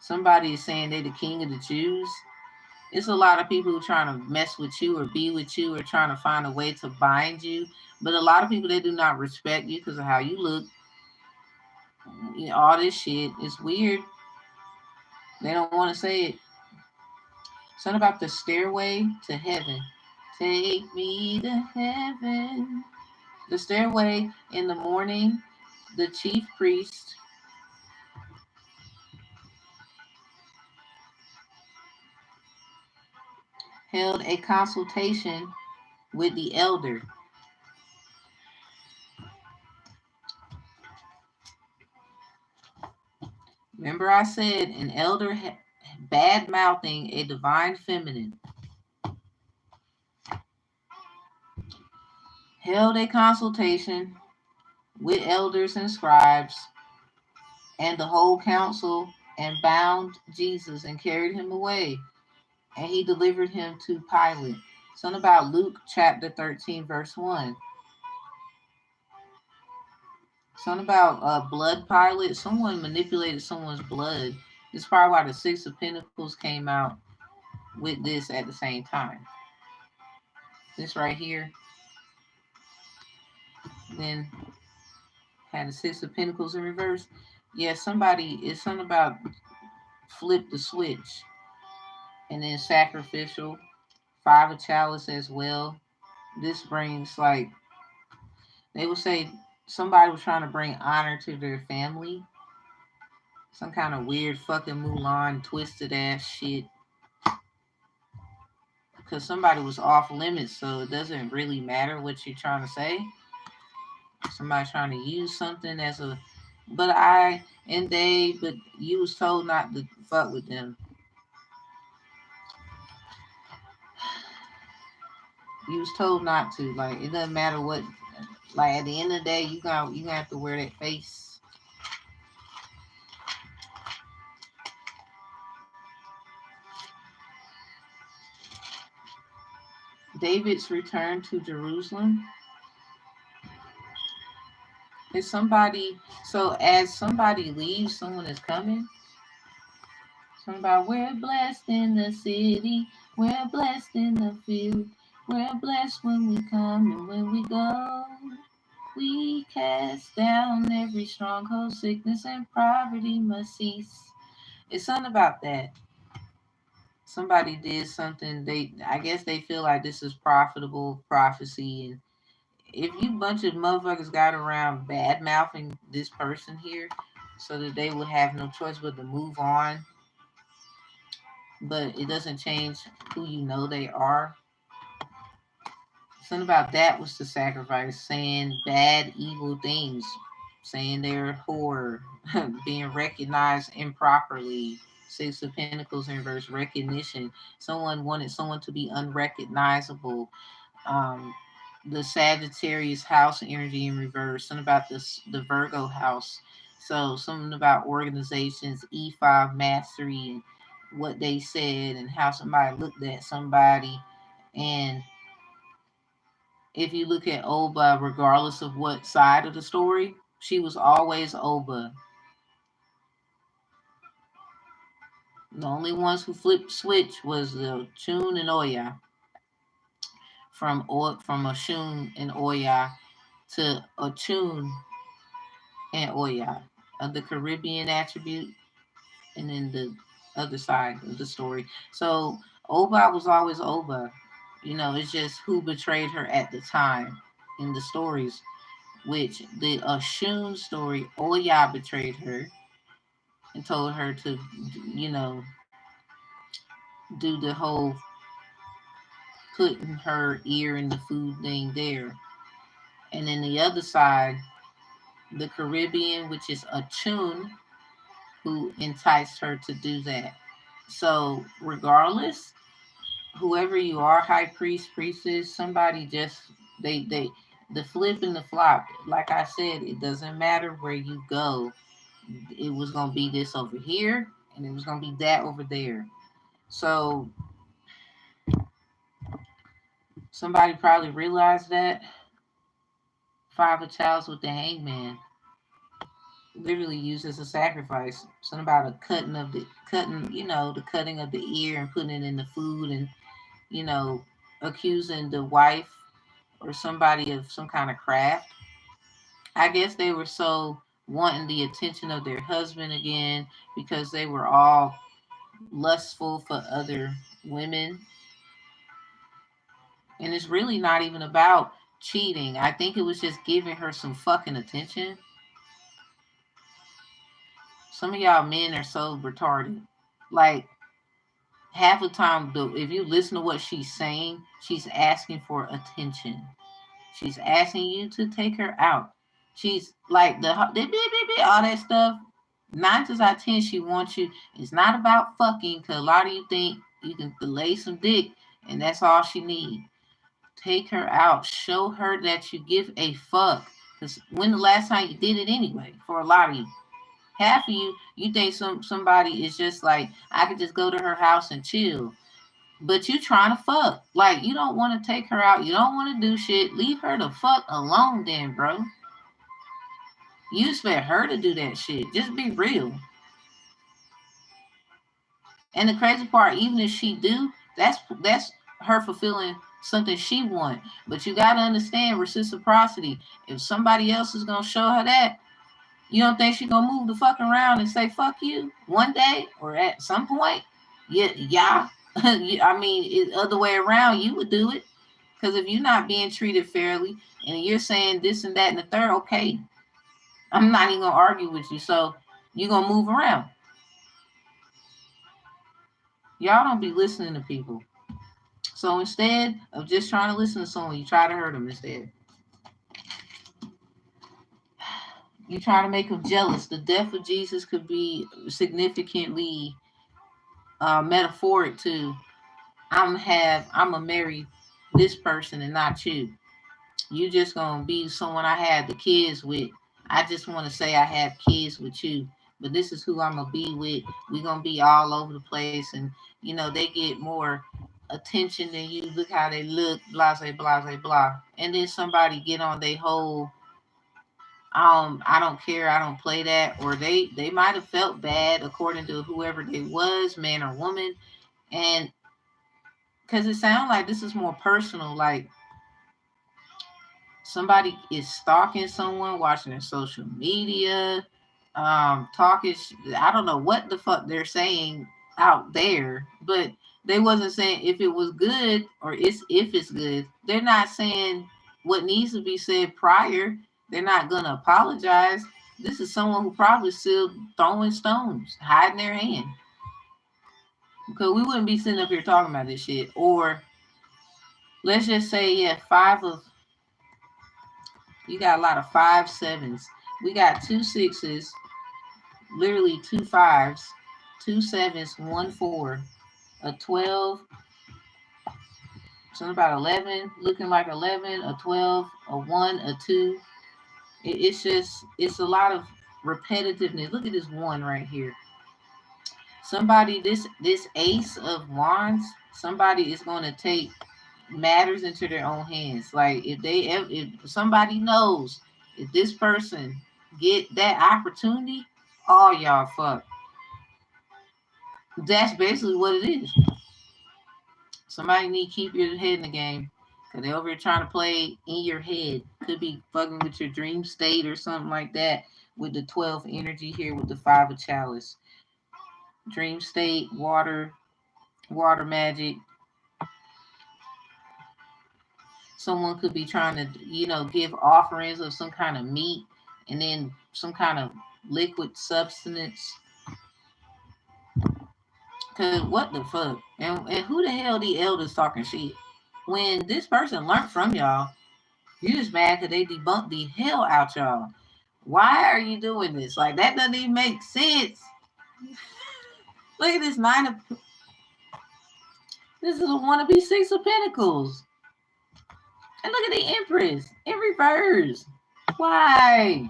Somebody is saying they're the king of the Jews. It's a lot of people who trying to mess with you or be with you or trying to find a way to bind you. But a lot of people, they do not respect you because of how you look. You know, all this shit is weird. They don't want to say it. Something about the stairway to heaven. Take me to heaven. The stairway in the morning, the chief priest held a consultation with the elder. Remember, I said an elder bad mouthing a divine feminine. Held a consultation with elders and scribes and the whole council and bound Jesus and carried him away. And he delivered him to Pilate. Something about Luke chapter 13, verse 1. Something about blood pilot. Someone manipulated someone's blood. This is probably why the Six of Pentacles came out with this at the same time. This right here. Then had the Six of Pentacles in reverse. Yeah, somebody, it's something about flip the switch. And then sacrificial. Five of chalice as well. This brings like, they would say somebody was trying to bring honor to their family. Some kind of weird fucking Mulan twisted ass shit. Because somebody was off limits, so it doesn't really matter what you're trying to say. Somebody trying to use something as a, but I and they, but you was told not to fuck with them. You was told not to. Like it doesn't matter what. Like at the end of the day, you gonna have to wear that face. David's return to Jerusalem. Is somebody, so as somebody leaves, someone is coming. Somebody, we're blessed in the city, we're blessed in the field, we're blessed when we come and when we go. We cast down every stronghold, sickness and poverty must cease. It's something about that. Somebody did something, I guess they feel like this is profitable prophecy. And if you bunch of motherfuckers got around bad mouthing this person here so that they would have no choice but to move on, but it doesn't change who you know they are. Something about that was the sacrifice, saying bad, evil things, saying they're whore, being recognized improperly. Six of Pentacles in reverse, recognition. Someone wanted someone to be unrecognizable. Um, the Sagittarius house energy in reverse. Something about the Virgo house. So something about organizations, E5 mastery, and what they said, and how somebody looked at somebody. And if you look at Oba, regardless of what side of the story, she was always Oba. The only ones who flipped switch was the Chun and Oya, from Oshun and Oya to Ochun and Oya, of the Caribbean attribute, and then the other side of the story. So Oba was always Oba. It's just who betrayed her at the time in the stories. Which the Oshun story, Oya betrayed her and told her to, you know, do the whole putting her ear in the food thing there. And then the other side, the Caribbean, which is Achun, who enticed her to do that. So regardless, whoever you are, high priest, priestess, somebody just they the flip and the flop. Like I said, it doesn't matter where you go. It was gonna be this over here, and it was gonna be that over there. So somebody probably realized that. Five of Chalice with the Hangman, literally used as a sacrifice. Something about a the cutting of the ear and putting it in the food, and you know, accusing the wife or somebody of some kind of craft. I guess they were so wanting the attention of their husband again because they were all lustful for other women. And it's really not even about cheating. I think it was just giving her some fucking attention. Some of y'all men are so retarded. Like, half the time, if you listen to what she's saying, she's asking for attention. She's asking you to take her out. She's like all that stuff. 9 times out of 10, she wants you. It's not about fucking, because a lot of you think you can lay some dick and that's all she needs. Take her out. Show her that you give a fuck. Because when the last time you did it anyway? For a lot of you, half of you think somebody is just like, I could just go to her house and chill. But you trying to fuck. Like, you don't want to take her out. You don't want to do shit. Leave her the fuck alone then, bro. You expect her to do that shit. Just be real. And the crazy part, even if she do, that's her fulfilling something she want. But you gotta understand reciprocity. If somebody else is gonna show her that, you don't think she gonna move the fuck around and say fuck you one day or at some point? Yeah. I mean, other way around, you would do it. Because if you're not being treated fairly and you're saying this and that and the third, okay, I'm not even gonna argue with you. So you're gonna move around. Y'all don't be listening to people. So instead of just trying to listen to someone, you try to hurt them instead. You try to make them jealous. The death of Jesus could be significantly metaphoric to I'm gonna marry this person and not you. You just gonna be someone I had the kids with. I just want to say I have kids with you, but this is who I'm gonna be with. We're gonna be all over the place, and they get more attention than you. Look how they look, blah blah blah blah. And then somebody get on their whole I don't care, I don't play that, or they might have felt bad according to whoever they was, man or woman, and because it sounds like this is more personal, like somebody is stalking someone, watching their social media, talking. I don't know what the fuck they're saying out there, but they wasn't saying if it was good or if it's good. They're not saying what needs to be said prior. They're not gonna apologize. This is someone who probably still throwing stones, hiding their hand, because we wouldn't be sitting up here talking about this shit. Or let's just say, yeah, you got a lot of 5 7s. We got 2 6s, literally 2 5s, 2 7s, 1 4, a 12, something about 11, looking like 11, a 12, a 1, a 2. It's a lot of repetitiveness. Look at this one right here. Somebody, this ace of wands, somebody is going to take matters into their own hands. Like if somebody knows if this person get that opportunity, all y'all fuck. That's basically what it is. Somebody need to keep your head in the game. Cause they over here trying to play in your head. Could be fucking with your dream state or something like that. With the 12th energy here with the 5 of chalice. Dream state, water magic. Someone could be trying to, give offerings of some kind of meat and then some kind of liquid substance. Cause what the fuck? And who the hell the elders talking shit? When this person learned from y'all, you just mad because they debunked the hell out y'all. Why are you doing this? Like that doesn't even make sense. Look at this nine of. This is a wannabe 6 of Pentacles. And look at the Empress in reverse. Why?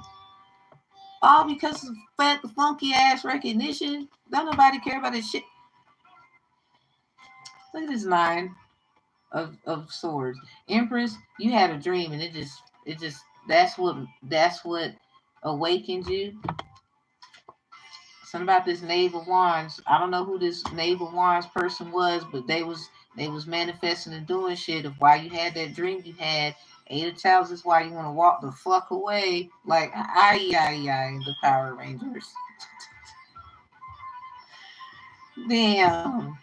All because of funky ass recognition. Don't nobody care about this shit. Look at this 9 of swords. Empress, you had a dream and it just that's what awakened you. Something about this Knave of Wands. I don't know who this Knave of Wands person was, but they was manifesting and doing shit of why you had that dream you had. 8 of Chalice is why you want to walk the fuck away. Like the Power Rangers. Damn.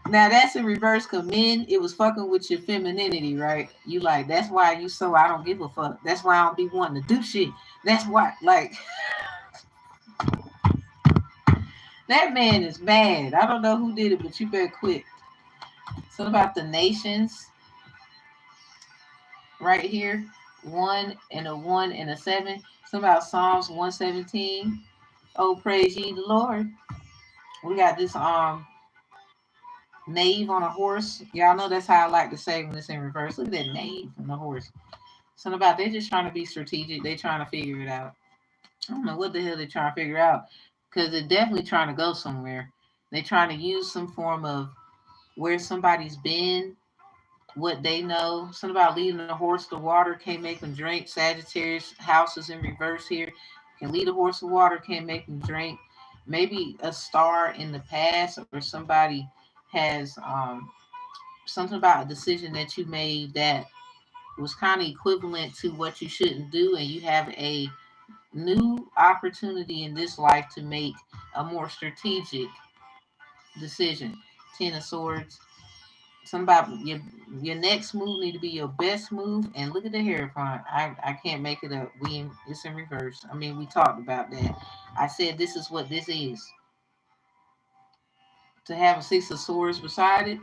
Now that's in reverse, cause men, it was fucking with your femininity, right? You like that's why you so I don't give a fuck. That's why I don't be wanting to do shit. That's why like that man is bad. I don't know who did it, but you better quit. So about the nations right here, 1 and a 1 and a 7. So about Psalms 117. Oh, praise ye the Lord. We got this knave on a horse. Y'all know that's how I like to say when it's in reverse. Look at that knave on the horse. Something about they just trying to be strategic. They trying to figure it out. I don't know what the hell they trying to figure out because they're definitely trying to go somewhere. They trying to use some form of where somebody's been, what they know. Something about leading a horse to water, can't make them drink. Sagittarius houses in reverse here. Can lead a horse to water, can't make them drink. Maybe a star in the past or somebody has something about a decision that you made that was kind of equivalent to what you shouldn't do, and you have a new opportunity in this life to make a more strategic decision. 10 of Swords. Something about your next move need to be your best move. And look at the Hierophant. I can't make it up. It's in reverse. I mean, we talked about that. I said this is what this is. To have a 6 of Swords beside it,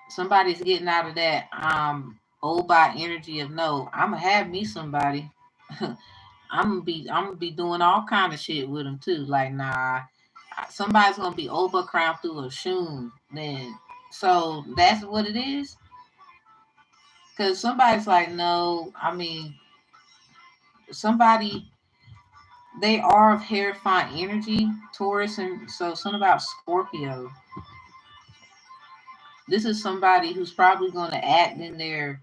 somebody's getting out of that old by energy of no. I'ma have me somebody. I'm gonna be doing all kind of shit with them too. Like nah, somebody's gonna be overcrowned through a shoon. Then so that's what it is. Cause somebody's like no. I mean somebody they are of Hierophant energy, Taurus, and so something about Scorpio. This is somebody who's probably gonna act in their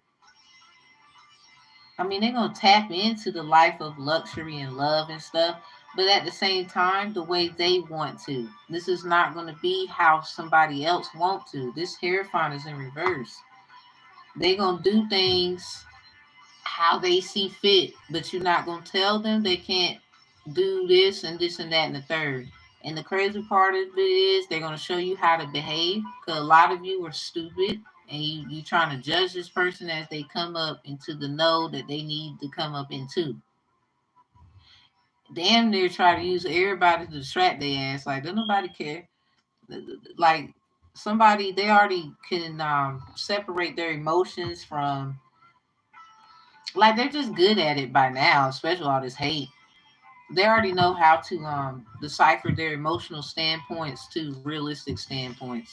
I mean, they're gonna tap into the life of luxury and love and stuff, but at the same time, the way they want to. This is not gonna be how somebody else want to. This Hierophant is in reverse. They're gonna do things how they see fit, but you're not gonna tell them they can't do this and that and the third. And the crazy part of it is they're gonna show you how to behave. Cause a lot of you are stupid and you trying to judge this person as they come up into the know that they need to come up into. Damn near try to use everybody to distract their ass. Like don't nobody care. Like somebody they already can separate their emotions from like they're just good at it by now, especially all this hate. They already know how to decipher their emotional standpoints to realistic standpoints.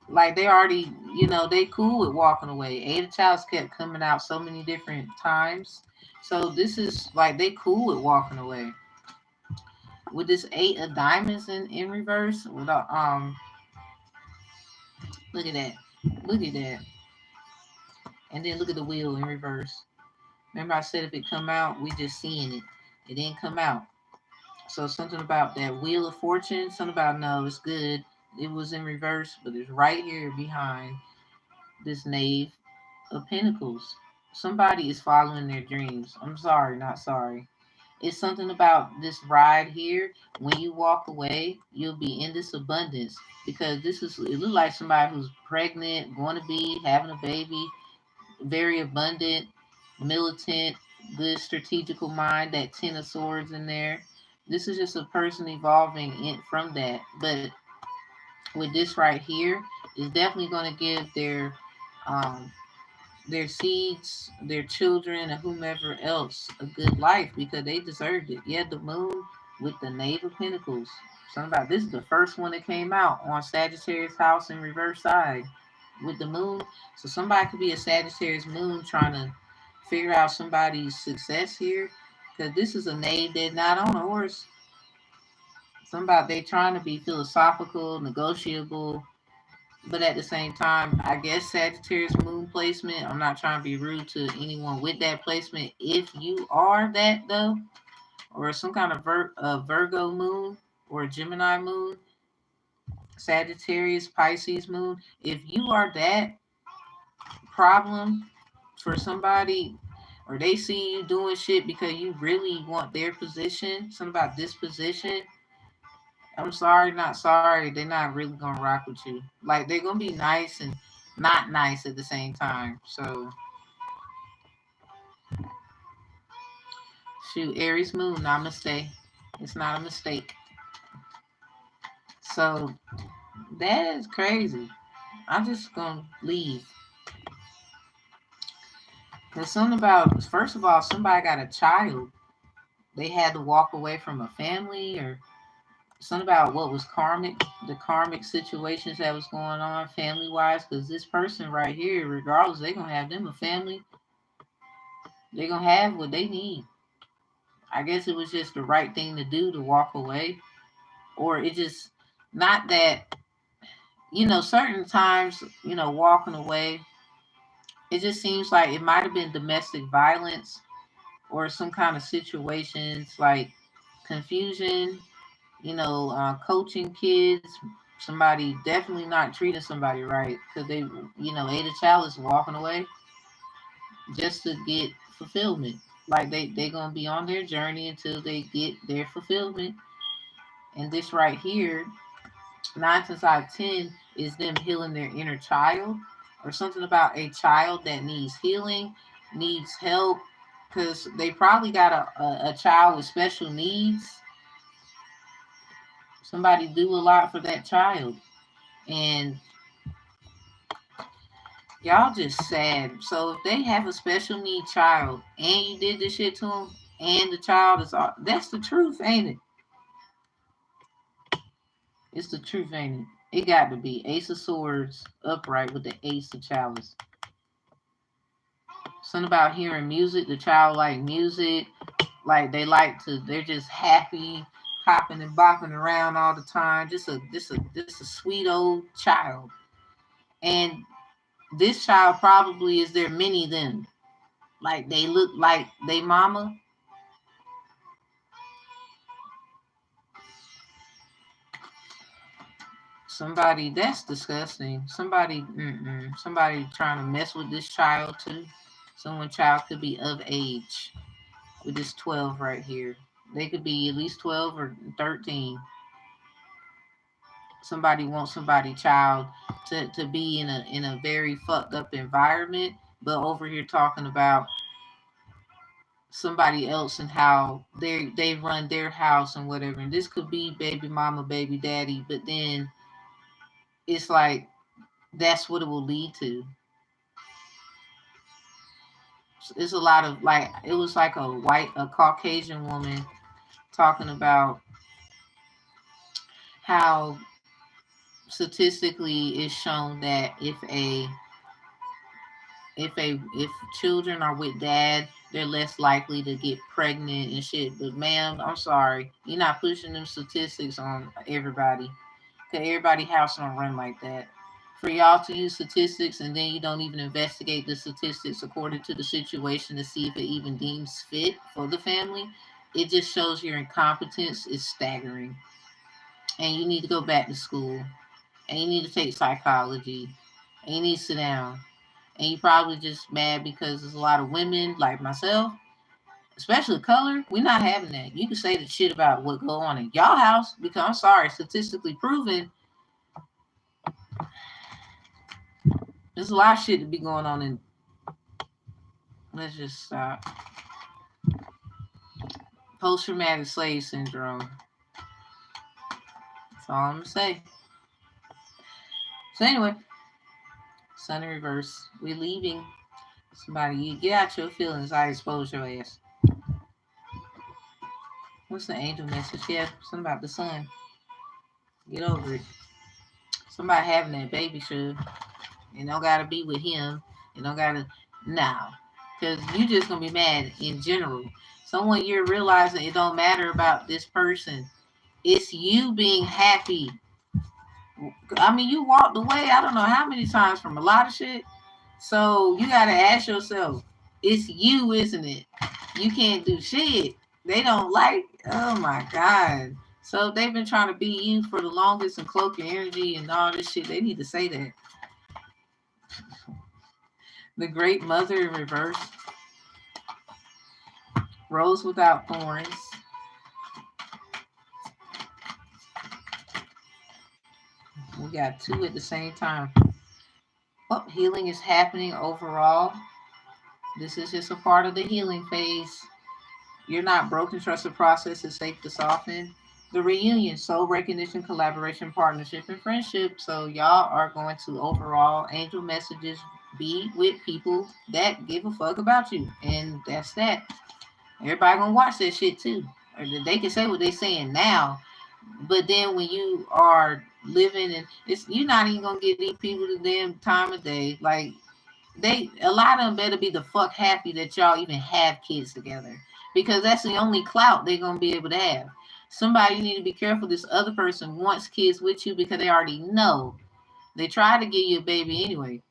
Like they already, they cool with walking away. Ada Childs kept coming out so many different times. So this is like they cool with walking away. With this 8 of Diamonds in reverse, with look at that. Look at that. And then look at the wheel in reverse. Remember I said if it come out, we just seeing it. It didn't come out. So something about that Wheel of Fortune, something about no, it's good. It was in reverse, but it's right here behind this Knave of Pentacles. Somebody is following their dreams. I'm sorry, not sorry. It's something about this ride here. When you walk away, you'll be in this abundance because this is, it looks like somebody who's pregnant, going to be having a baby, very abundant, militant, good strategical mind, that Ten of Swords in there. This is just a person evolving in from that. But with this right here, is definitely going to give um, their seeds, their children, and whomever else a good life because they deserved it. Yeah, the moon with the Knave of Pentacles. Something about this is the first one that came out on Sagittarius house in reverse side with the moon. So somebody could be a Sagittarius moon trying to figure out somebody's success here because this is a knave that's not on a horse. Somebody they trying to be philosophical, negotiable, but at the same time, I guess Sagittarius moon placement. I'm not trying to be rude to anyone with that placement. If you are that though, or some kind of Virgo moon or Gemini moon, Sagittarius, Pisces moon, if you are that problem for somebody, or they see you doing shit because you really want their position, something about this position, I'm sorry, not sorry. They're not really gonna rock with you. Like they're gonna be nice and not nice at the same time. So shoot, Aries moon, namaste. It's not a mistake. So that is crazy. I'm just gonna leave. There's something about, first of all, somebody got a child. They had to walk away from a family, or something about what was karmic, the karmic situations that was going on family wise. Because this person right here, regardless, they're gonna have them a family. They're gonna have what they need. I guess it was just the right thing to do to walk away, or it just not that, certain times, walking away. It just seems like it might have been domestic violence or some kind of situations like confusion, coaching kids, somebody definitely not treating somebody right because they, ate a chalice walking away just to get fulfillment. Like they gonna be on their journey until they get their fulfillment. And this right here, 9 times out of 10 is them healing their inner child, or something about a child that needs healing, needs help, because they probably got a child with special needs. Somebody do a lot for that child. And y'all just sad. So if they have a special need child and you did this shit to them, and the child is all, that's the truth, ain't it? It's the truth, ain't it? It got to be Ace of Swords upright with the Ace of Chalice. Something about hearing music. The child like music, like they like to. They're just happy, hopping and bopping around all the time. Just a sweet old child. And this child probably is their mini them. Like they look like they mama. Somebody that's disgusting. Somebody trying to mess with this child too. Someone child could be of age with this 12 right here. They could be at least 12 or 13. Somebody wants somebody child to be in a very fucked up environment, but over here talking about somebody else and how they run their house and whatever. And this could be baby mama, baby daddy, but then it's like that's what it will lead to. It's a lot of like it was like a Caucasian woman talking about how statistically it's shown that if children are with dad, they're less likely to get pregnant and shit. But ma'am, I'm sorry, you're not pushing them statistics on everybody. Cause everybody house don't run like that. For y'all to use statistics and then you don't even investigate the statistics according to the situation to see if it even deems fit for the family, it just shows your incompetence is staggering. And you need to go back to school. And you need to take psychology. And you need to sit down. And you probably just mad because there's a lot of women like myself, especially color. We're not having that. You can say the shit about what go on in y'all house because I'm sorry, statistically proven, there's a lot of shit to be going on in. Let's just stop. Post-traumatic slave syndrome. That's all I'm gonna say. So anyway, sun in reverse. We're leaving. Somebody, you get out your feelings. I expose your ass. What's the angel message? Yeah, something about the sun. Get over it. Somebody having that baby should. You don't gotta be with him. You don't gotta now. Cause you just gonna be mad in general. Someone you're realizing it don't matter about this person. It's you being happy. I mean, you walked away, I don't know how many times from a lot of shit. So you gotta ask yourself, it's you, isn't it? You can't do shit. They don't like, oh my God. So they've been trying to be you for the longest and cloak your energy and all this shit. They need to say that. The Great Mother in reverse. Rose without thorns. We got two at the same time. Oh, healing is happening overall. This is just a part of the healing phase. You're not broken. Trust the process is safe to soften. The reunion, soul recognition, collaboration, partnership, and friendship. So y'all are going to overall angel messages be with people that give a fuck about you. And that's that. Everybody gonna watch that shit too. Or they can say what they saying now. But then when you are living and it's you're not even gonna give these people the damn time of day. Like a lot of them better be the fuck happy that y'all even have kids together. Because that's the only clout they're gonna be able to have. Somebody you need to be careful. This other person wants kids with you because they already know. They try to give you a baby anyway.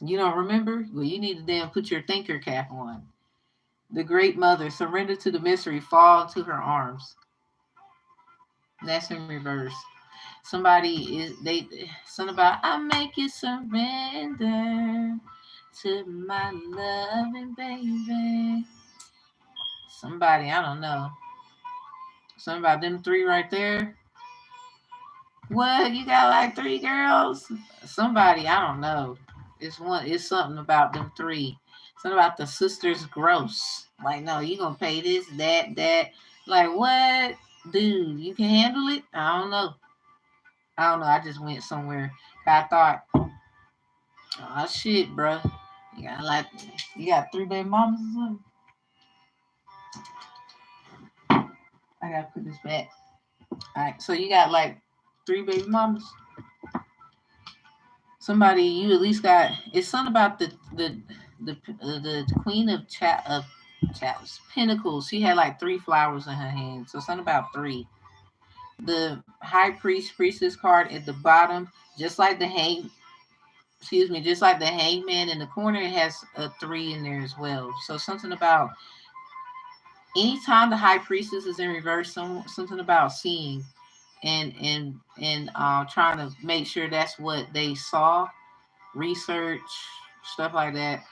You don't remember? Well, you need to then put your thinker cap on. The Great Mother, surrender to the mystery, fall into her arms. That's in reverse. Somebody is something about I make you surrender to my loving baby. Somebody, I don't know. Something about them three right there. What? You got like three girls? Somebody, I don't know. It's something about them three. Something about the sisters gross. Like, no, you gonna pay this, that. Like, what? Dude, you can handle it? I don't know. I just went somewhere. I thought, oh shit, bro. You got three baby mamas or something? I gotta put this back. Alright, so you got like three baby mamas. Somebody you at least got. It's something about the queen of pentacles. She had like three flowers in her hand. So something about three. The high priestess card at the bottom, just like just like the hangman in the corner, it has a three in there as well. So something about anytime the high priestess is in reverse, something about seeing and trying to make sure that's what they saw, research, stuff like that.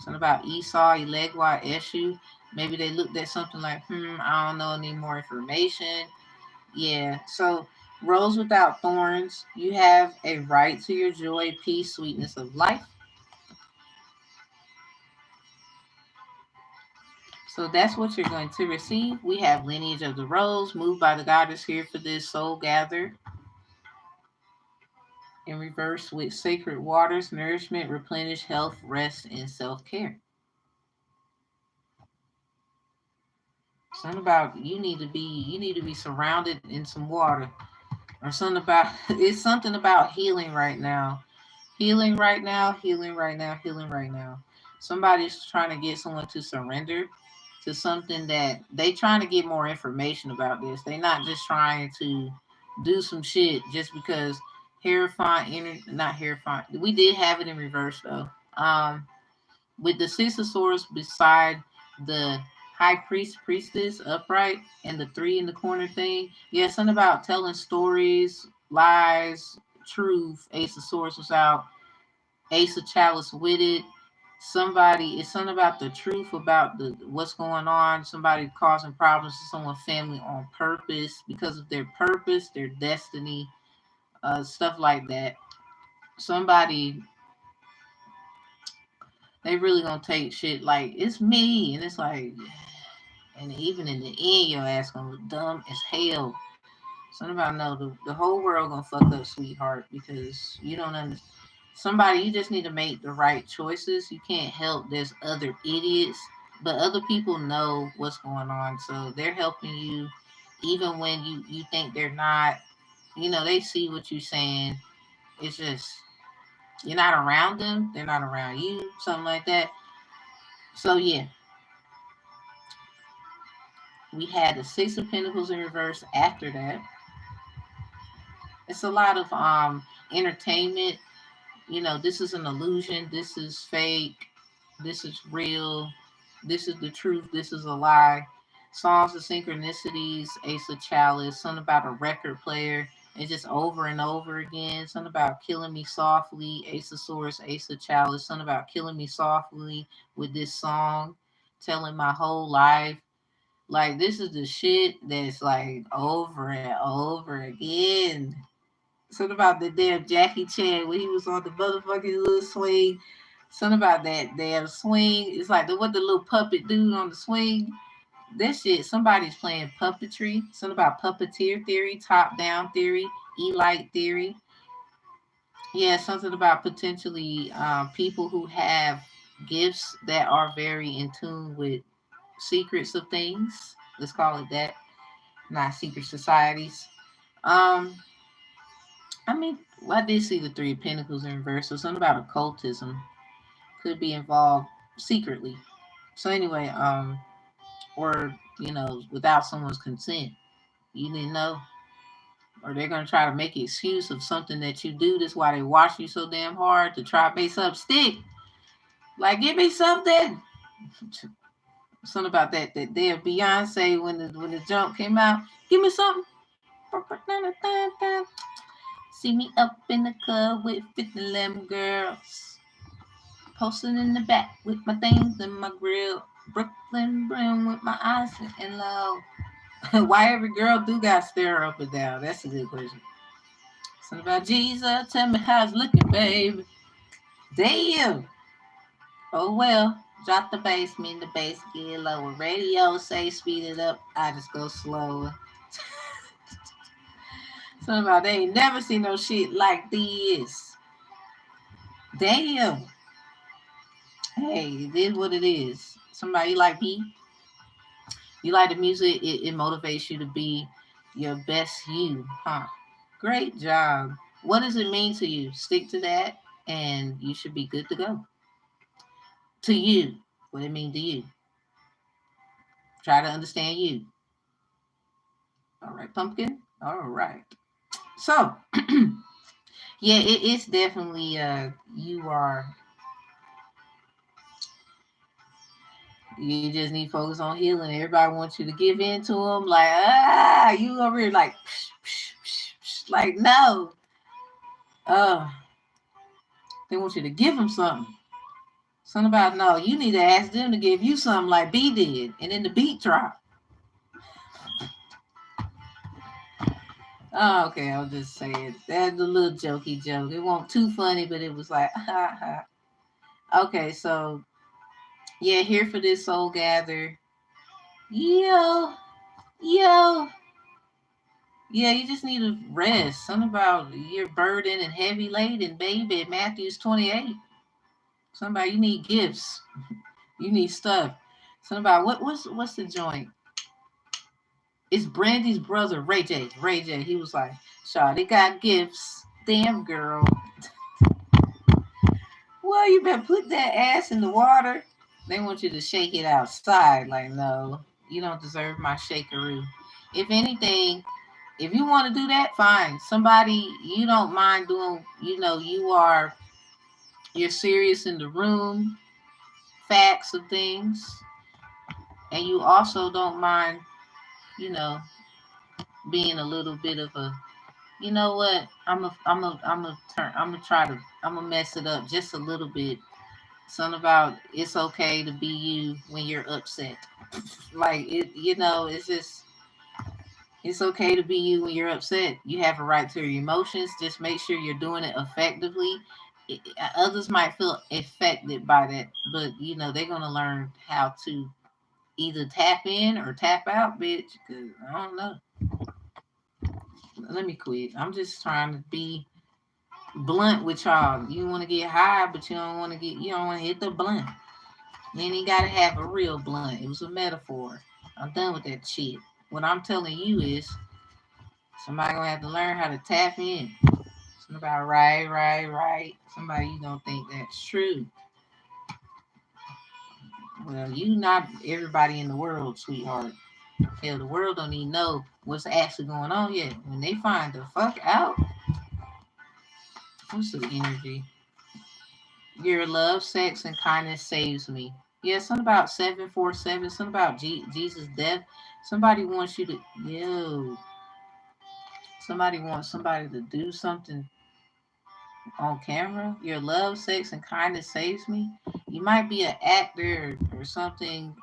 Something about Esau, Elegwa, Eshu. Maybe they looked at something like, I don't know, need more information. Yeah, so rose without thorns. You have a right to your joy, peace, sweetness of life. So that's what you're going to receive. We have lineage of the rose, moved by the goddess here for this soul gather. In reverse with sacred waters, nourishment, replenish, health, rest, and self-care. Something about you need to be surrounded in some water. Or something about it's something about healing right now. Healing right now, healing right now, healing right now. Somebody's trying to get someone to surrender to something that they trying to get more information about this. They're not just trying to do some shit just because not Hierophant. We did have it in reverse though. With the Six of Swords beside the high priestess upright, and the three in the corner thing. Yeah, something about telling stories, lies, truth. Ace of Swords was out. Ace of Chalice with it. Somebody, it's something about the truth about the what's going on. Somebody causing problems to someone's family on purpose because of their purpose, their destiny, stuff like that. Somebody, they really gonna take shit like it's me, and it's like, and even in the end, your ass gonna look dumb as hell. Something about no, the whole world gonna fuck up, sweetheart, because you don't understand. Somebody, you just need to make the right choices. You can't help there's other idiots, but other people know what's going on, so they're helping you, even when you think they're not. You know, they see what you're saying. It's just you're not around them, they're not around you, something like that. So yeah, we had the Six of Pentacles in reverse after that. It's a lot of entertainment. You know, this is an illusion, this is fake, this is real, this is the truth, this is a lie. Songs of synchronicities, Ace of Chalice, something about a record player, and just over and over again. Something about killing me softly, Ace of Swords, Ace of Chalice, something about killing me softly with this song, telling my whole life. Like, this is the shit that's like over and over again. Something about the damn Jackie Chan when he was on the motherfucking little swing. Something about that damn swing. It's like what the little puppet dude on the swing. That shit, somebody's playing puppetry. Something about puppeteer theory, top down theory, E-light theory. Yeah, something about potentially people who have gifts that are very in tune with secrets of things. Let's call it that. Not secret societies. Um, I mean, I did see the Three of Pentacles in reverse, so something about occultism could be involved secretly. So anyway, or without someone's consent, you didn't know, or they're gonna try to make an excuse of something that you do. That's why they watch you so damn hard to try to make something stick. Like, give me something. Something about that damn Beyonce when the jump came out. Give me something. See me up in the club with 50 lemon girls. Posting in the back with my things in my grill. Brooklyn brim with my eyes and low. Why every girl do got stare up and down? That's a good question. Something about Jesus. Tell me how it's looking, baby. Damn. Oh well. Drop the bass, mean the bass get lower. Radio say speed it up. I just go slower. Something about they ain't never seen no shit like this. Damn. Hey, it is what it is. Somebody like me. You like the music, it motivates you to be your best you, huh? Great job. What does it mean to you? Stick to that, and you should be good to go. To you, what it mean to you? Try to understand you. All right, pumpkin. All right. So, yeah, it's definitely you just need to focus on healing. Everybody wants you to give in to them, like you over here like, like no. Uh, they want you to give them something. Something about no, you need to ask them to give you something like B did, and then the beat drop. Oh, okay, I'll just say it. That's a little jokey joke. It wasn't too funny, but it was like, ha ha. Okay, so yeah, here for this soul gather. Yo, yo. Yeah, you just need to rest. Something about you're burdened and heavy laden, baby. Matthew's 28. Somebody, you need gifts. You need stuff. Something about what's the joint? It's Brandy's brother, Ray J. Ray J. He was like, "Shaw, they got gifts. Damn girl. Well, you better put that ass in the water. They want you to shake it outside. Like, no, you don't deserve my shakeroo. If anything, if you want to do that, fine. Somebody you don't mind doing, you're serious in the room, facts of things. And you also don't mind, you know, being a little bit of a, you know what? I'm gonna mess it up just a little bit. Something about it's okay to be you when you're upset. Like it, it's just it's okay to be you when you're upset. You have a right to your emotions. Just make sure you're doing it effectively. Others might feel affected by that, but they're gonna learn how to either tap in or tap out, bitch. Cause I don't know. Let me quit. I'm just trying to be blunt with y'all. You want to get high, but you don't want to hit the blunt. You ain't gotta have a real blunt. It was a metaphor. I'm done with that shit. What I'm telling you is somebody gonna have to learn how to tap in. Something about right. Somebody you don't think that's true. Well, you not everybody in the world, sweetheart. Hell, the world don't even know what's actually going on yet. When they find the fuck out, what's the energy? Your love, sex, and kindness saves me. Yeah, something about 747. Something about Jesus' death. Somebody wants you to Somebody wants somebody to do something on camera. Your love, sex, and kindness saves me. You might be an actor or something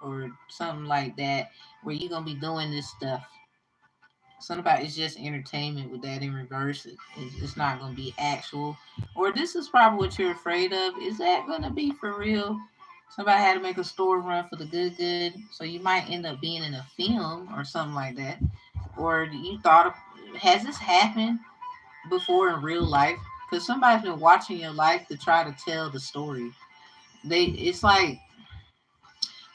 like that, where you're gonna be doing this stuff. Something about it's just entertainment with that in reverse. It's not gonna be actual. Or this is probably what you're afraid of. Is that gonna be for real? Somebody had to make a store run for the good. So you might end up being in a film or something like that. Or you thought of, has this happened before in real life? Because somebody's been watching your life to try to tell the story. It's like,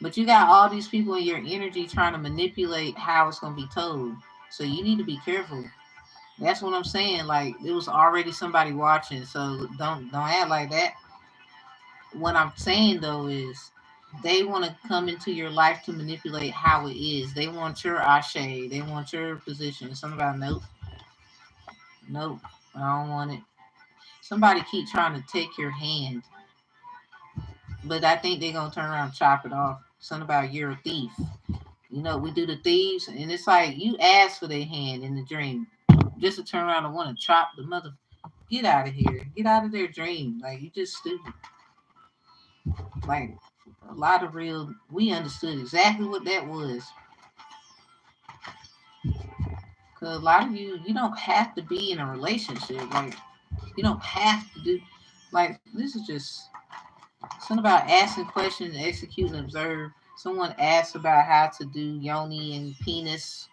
but you got all these people in your energy trying to manipulate how it's gonna be told. So you need to be careful. That's what I'm saying. Like it was already somebody watching, so don't act like that. What I'm saying though is they want to come into your life to manipulate how it is. They want your ashe. They want your position. Something about nope, I don't want it. Somebody keep trying to take your hand, but I think they're gonna turn around and chop it off. Something about you're a thief. We do the thieves, and it's like you ask for their hand in the dream, just to turn around and want to chop the mother. Get out of here. Get out of their dream. Like you just stupid. Like a lot of real, we understood exactly what that was. Cause a lot of you don't have to be in a relationship. Like you don't have to do. Like this is just something about asking questions, execute and observe. Someone asked about how to do yoni and penis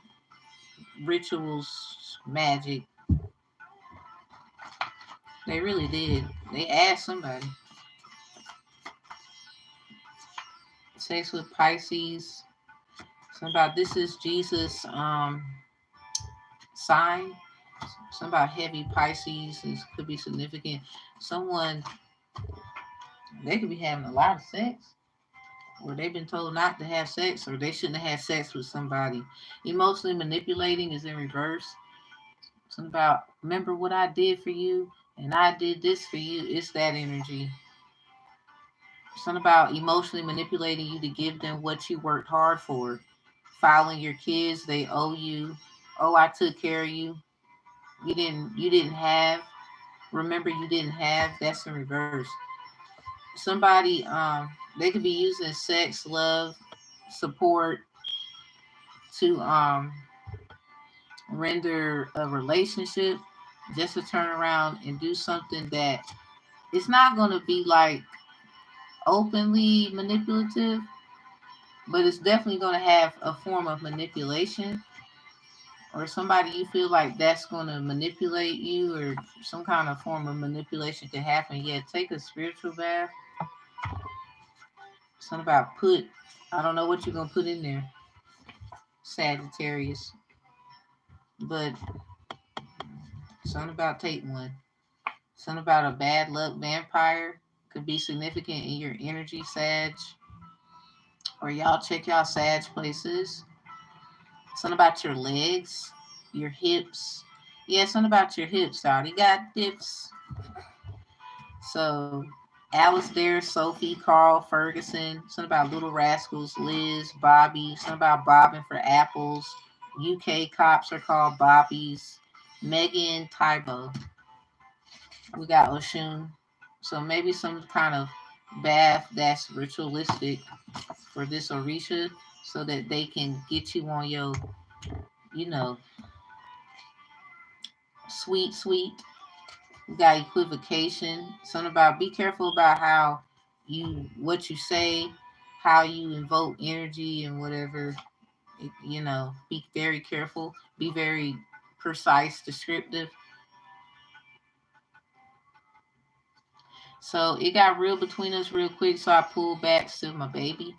rituals, magic. They really did. They asked somebody. Sex with Pisces. Something about this is Jesus sign. Something about heavy Pisces is could be significant. Someone they could be having a lot of sex, or they've been told not to have sex, or they shouldn't have had sex with somebody. Emotionally manipulating is in reverse. Something about remember what I did for you, and I did this for you. It's that energy. Something about emotionally manipulating you to give them what you worked hard for. Filing your kids, they owe you. Oh, I took care of you. You didn't have. Remember you didn't have. That's in reverse. Somebody they could be using sex, love, support to render a relationship just to turn around and do something that it's not going to be like openly manipulative, but it's definitely going to have a form of manipulation, or somebody you feel like that's going to manipulate you, or some kind of form of manipulation could happen. Yeah, take a spiritual bath. Something about I don't know what you're going to put in there, Sagittarius, but something about take one. Something about a bad luck vampire could be significant in your energy, Sag, or y'all check y'all Sag places. Something about your legs, your hips. Yeah, something about your hips, y'all. You got hips. So Alistair, Sophie, Carl, Ferguson. Something about Little Rascals, Liz, Bobby. Something about bobbing for apples. UK cops are called Bobbies. Megan, Tybo. We got Oshun. So maybe some kind of bath that's ritualistic for this Orisha so that they can get you on your, you know, sweet. We got equivocation. Something about be careful about what you say, how you invoke energy and whatever. Be very careful. Be very precise, descriptive. So it got real between us real quick. So I pulled back to my baby.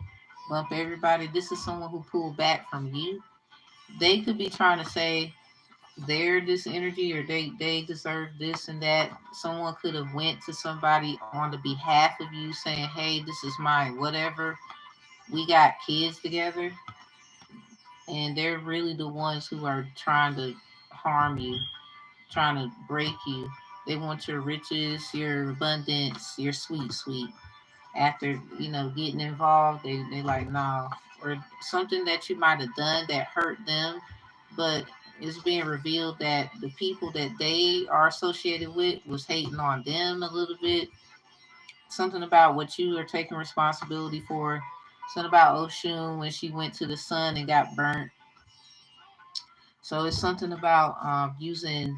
Bump everybody. This is someone who pulled back from you. They could be trying to say they're this energy or they deserve this and that. Someone could have went to somebody on the behalf of you saying, hey, this is my whatever. We got kids together. And they're really the ones who are trying to harm you, trying to break you. They want your riches, your abundance, your sweet. After, getting involved, they like, no. Or something that you might have done that hurt them, but it's being revealed that the people that they are associated with was hating on them a little bit. Something about what you are taking responsibility for. Something about Oshun when she went to the sun and got burnt. So it's something about using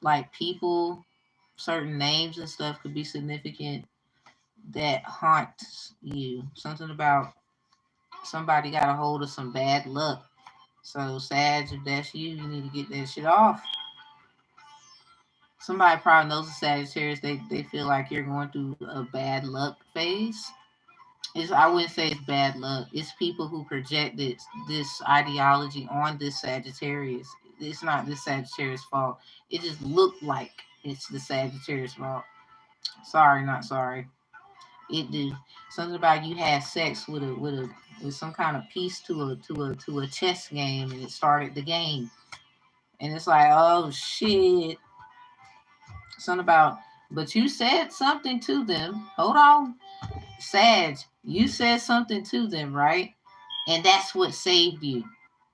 like people, certain names and stuff could be significant that haunts you. Something about somebody got a hold of some bad luck. So Sag, if that's you, you need to get that shit off. Somebody probably knows the Sagittarius. They feel like you're going through a bad luck phase. I wouldn't say it's bad luck. It's people who projected this ideology on this Sagittarius. It's not this Sagittarius' fault. It just looked like it's the Sagittarius' fault. Sorry, not sorry. It did something about you had sex with some kind of piece to a chess game, and it started the game. And it's like, oh shit. Something about, but you said something to them. Hold on, Sag. You said something to them, right? And that's what saved you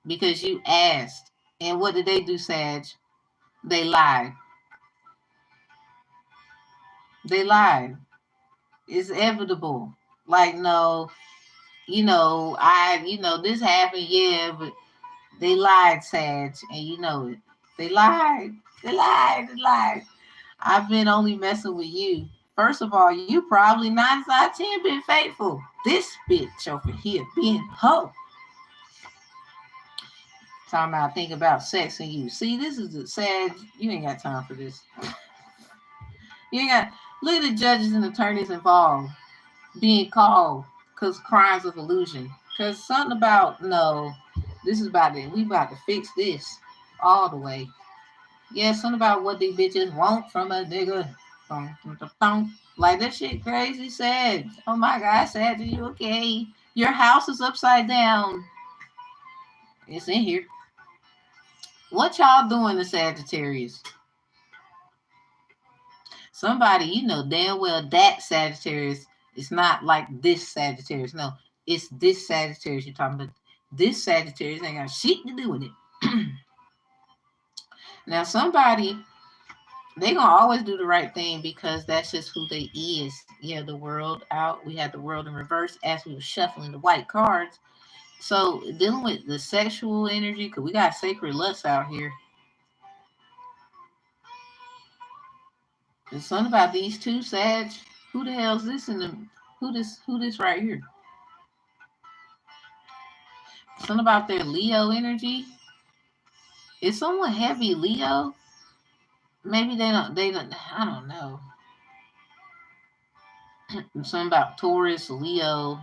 because you asked. And what did they do, Sag? They lied. They lied. It's inevitable. Like, no, this happened, yeah, but they lied, Sag, and you know it. They lied. They lied. They lied. I've been only messing with you. First of all, you probably 9 out of 10 been faithful. This bitch over here being hoe. Talking about think about sex and you. See, this is a sad. You ain't got time for this. You ain't got. Look at the judges and attorneys involved being called because crimes of illusion. Because something about no, this is about it. We about to fix this all the way. Yeah, something about what these bitches want from a nigga. Like that shit crazy sad. Oh my god, sad. Are you okay? Your house is upside down. It's in here. What y'all doing to Sagittarius? Somebody, you know damn well that Sagittarius is not like this Sagittarius. No, it's this Sagittarius you're talking about. This Sagittarius ain't got shit to do with it. Now, somebody, they gonna always do the right thing because that's just who they is. Yeah, the world out. We had the world in reverse as we were shuffling the white cards. So dealing with the sexual energy, because we got sacred lust out here. There's something about these two Sag. Who the hell's this in the who this right here? Something about their Leo energy. Is someone heavy Leo? Maybe they don't I don't know. Something about Taurus, Leo.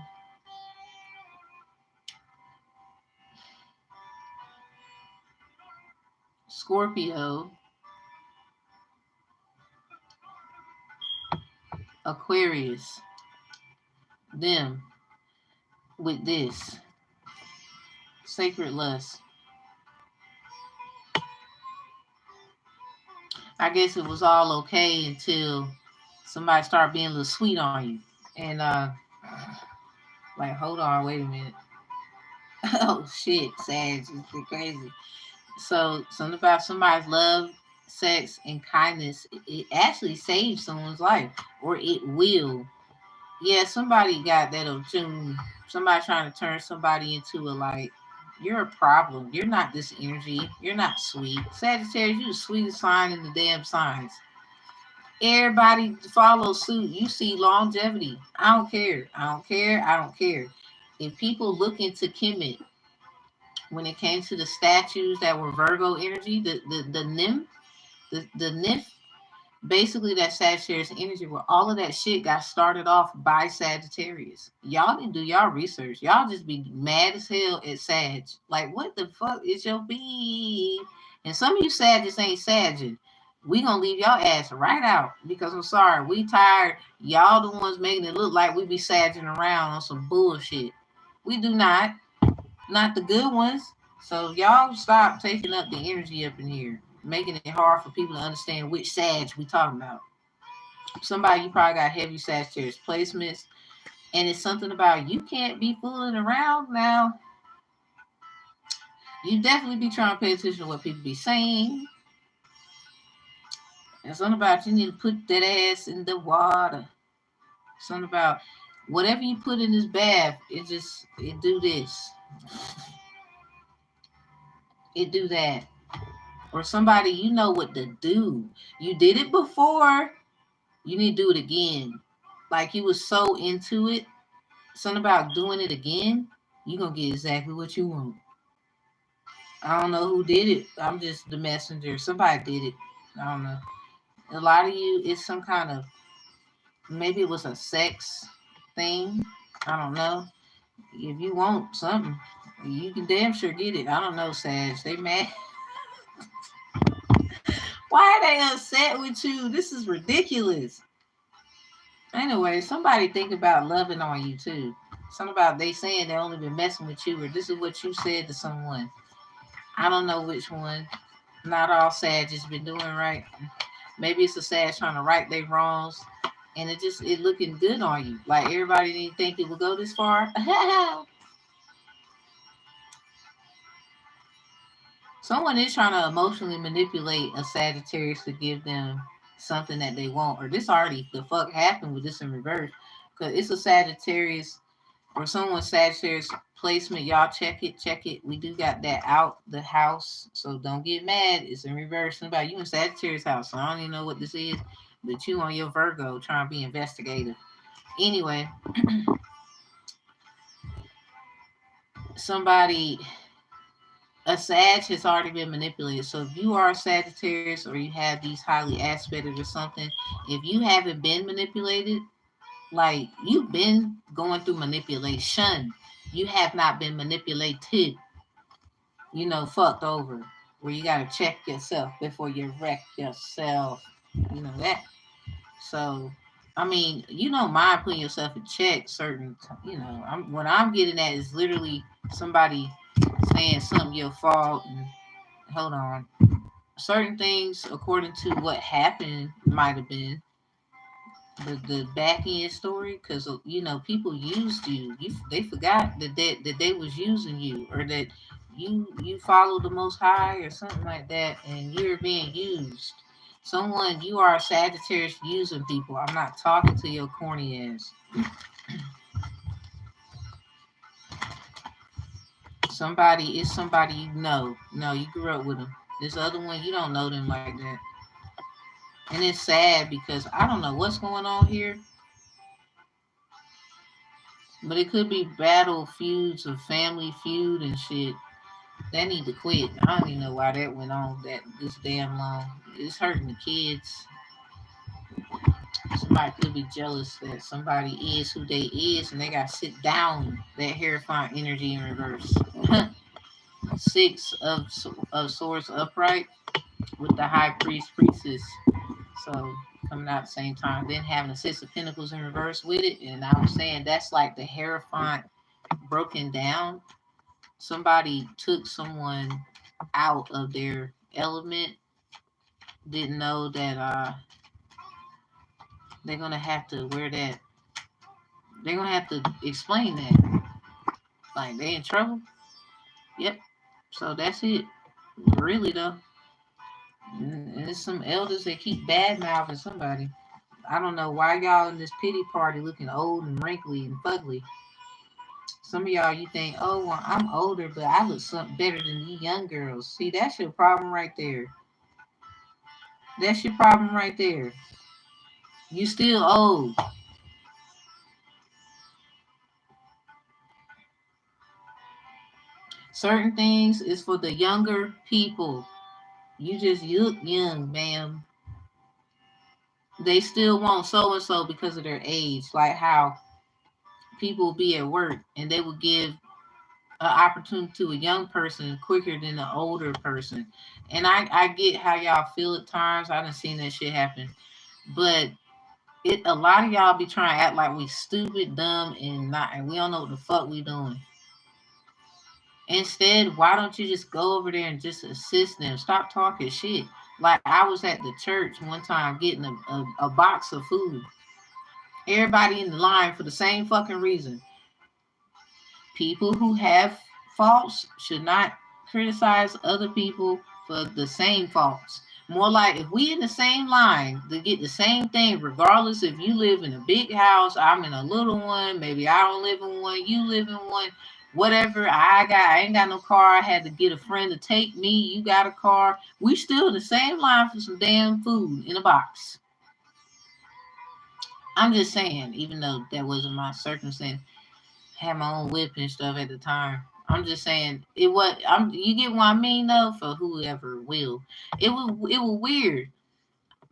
Scorpio. Aquarius. Them with this. Sacred lust. I guess it was all okay until somebody start being a little sweet on you. And like, hold on, wait a minute. Oh shit, Sag, is crazy. So something about somebody's love, sex, and kindness, it actually saves someone's life, or it will. Yeah, somebody got that'll tune. Somebody trying to turn somebody into a like. You're a problem. You're not this energy. You're not sweet. Sagittarius, you the sweetest sign in the damn signs. Everybody follow suit. You see longevity. I don't care. I don't care. I don't care. If people look into Kemet, when it came to the statues that were Virgo energy, the nymph, the nymph, basically that Sagittarius energy, where all of that shit got started off by Sagittarius. Y'all didn't do y'all research. Y'all just be mad as hell at Sag. Like, what the fuck is your beef? And some of you Sag just ain't Sagging. We gonna leave y'all ass right out because I'm sorry, we tired. Y'all the ones making it look like we be sagging around on some bullshit. We do not the good ones. So y'all stop taking up the energy up in here, making it hard for people to understand which Sag we talking about. Somebody you probably got heavy Sagittarius placements, and it's something about you can't be fooling around now. You definitely be trying to pay attention to what people be saying. And something about you need to put that ass in the water. Something about whatever you put in this bath, it do this. It do that. Or somebody you know what to do. You did it before. You need to do it again. Like you was so into it. Something about doing it again. You gonna get exactly what you want. I don't know who did it. I'm just the messenger. Somebody did it. I don't know. A lot of you, it's some kind of maybe it was a sex thing. I don't know. If you want something, you can damn sure get it. I don't know, Sag. They mad. Why are they upset with you? This is ridiculous. Anyway, somebody think about loving on you too. Something about they saying they only been messing with you, or this is what you said to someone. I don't know which one. Not all Sag has been doing right. Maybe it's a Sag trying to right their wrongs, and it looking good on you. Like everybody didn't think it would go this far. Someone is trying to emotionally manipulate a Sagittarius to give them something that they want, or this already the fuck happened with this in reverse, because it's a Sagittarius or someone's Sagittarius placement. Y'all check it, check it. We do got that out the house, so don't get mad. It's in reverse. Somebody you in Sagittarius house, so I don't even know what this is, but you on your Virgo trying to be investigative. Anyway, somebody a Sag has already been manipulated. So if you are a Sagittarius or you have these highly aspected or something, if you haven't been manipulated, like you've been going through manipulation, you have not been manipulated, fucked over. Where you gotta check yourself before you wreck yourself. You know that. So I mean, you don't mind putting yourself in check certain what I'm getting at is literally somebody saying something your fault and hold on. Certain things, according to what happened, might have been the back end story, because people used you. They forgot that they was using you, or that you follow the Most High, or something like that, and you're being used. Someone you are a Sagittarius using people. I'm not talking to your corny ass. Somebody is somebody you know. No, you grew up with them. This other one you don't know them like that. And it's sad because I don't know what's going on here, but it could be battle feuds or family feud and shit. They need to quit. I don't even know why that went on that this damn long. It's hurting the kids. Somebody could be jealous that somebody is who they is, and they got to sit down that Hierophant energy in reverse. Six of swords upright with the high priestess. So coming out at the same time, then having a six of pentacles in reverse with it. And I was saying that's like the Hierophant broken down. Somebody took someone out of their element, didn't know that they're gonna have to wear that. They're gonna have to explain that. Like they in trouble. Yep. So that's it. Really though. And there's some elders that keep bad mouthing somebody. I don't know why y'all in this pity party looking old and wrinkly and fugly. Some of y'all, you think, oh, well, I'm older, but I look something better than these young girls. See, that's your problem right there. That's your problem right there. You still old. Certain things is for the younger people. You just look young, ma'am. They still want so and so because of their age. Like how people will be at work and they will give an opportunity to a young person quicker than an older person. And I get how y'all feel at times. I done seen that shit happen. But a lot of y'all be trying to act like we stupid, dumb, and we don't know what the fuck we doing. Instead, why don't you just go over there and just assist them? Stop talking shit. Like I was at the church one time getting a box of food. Everybody in the line for the same fucking reason. People who have faults should not criticize other people for the same faults. More like if we in the same line to get the same thing, regardless if you live in a big house, I'm in a little one, maybe I don't live in one, you live in one, whatever. I ain't got no car. I had to get a friend to take me. You got a car. We still in the same line for some damn food in a box. I'm just saying, even though that wasn't my circumstance, had my own whip and stuff at the time. I'm just saying it was. You get what I mean though. For whoever will, it was weird.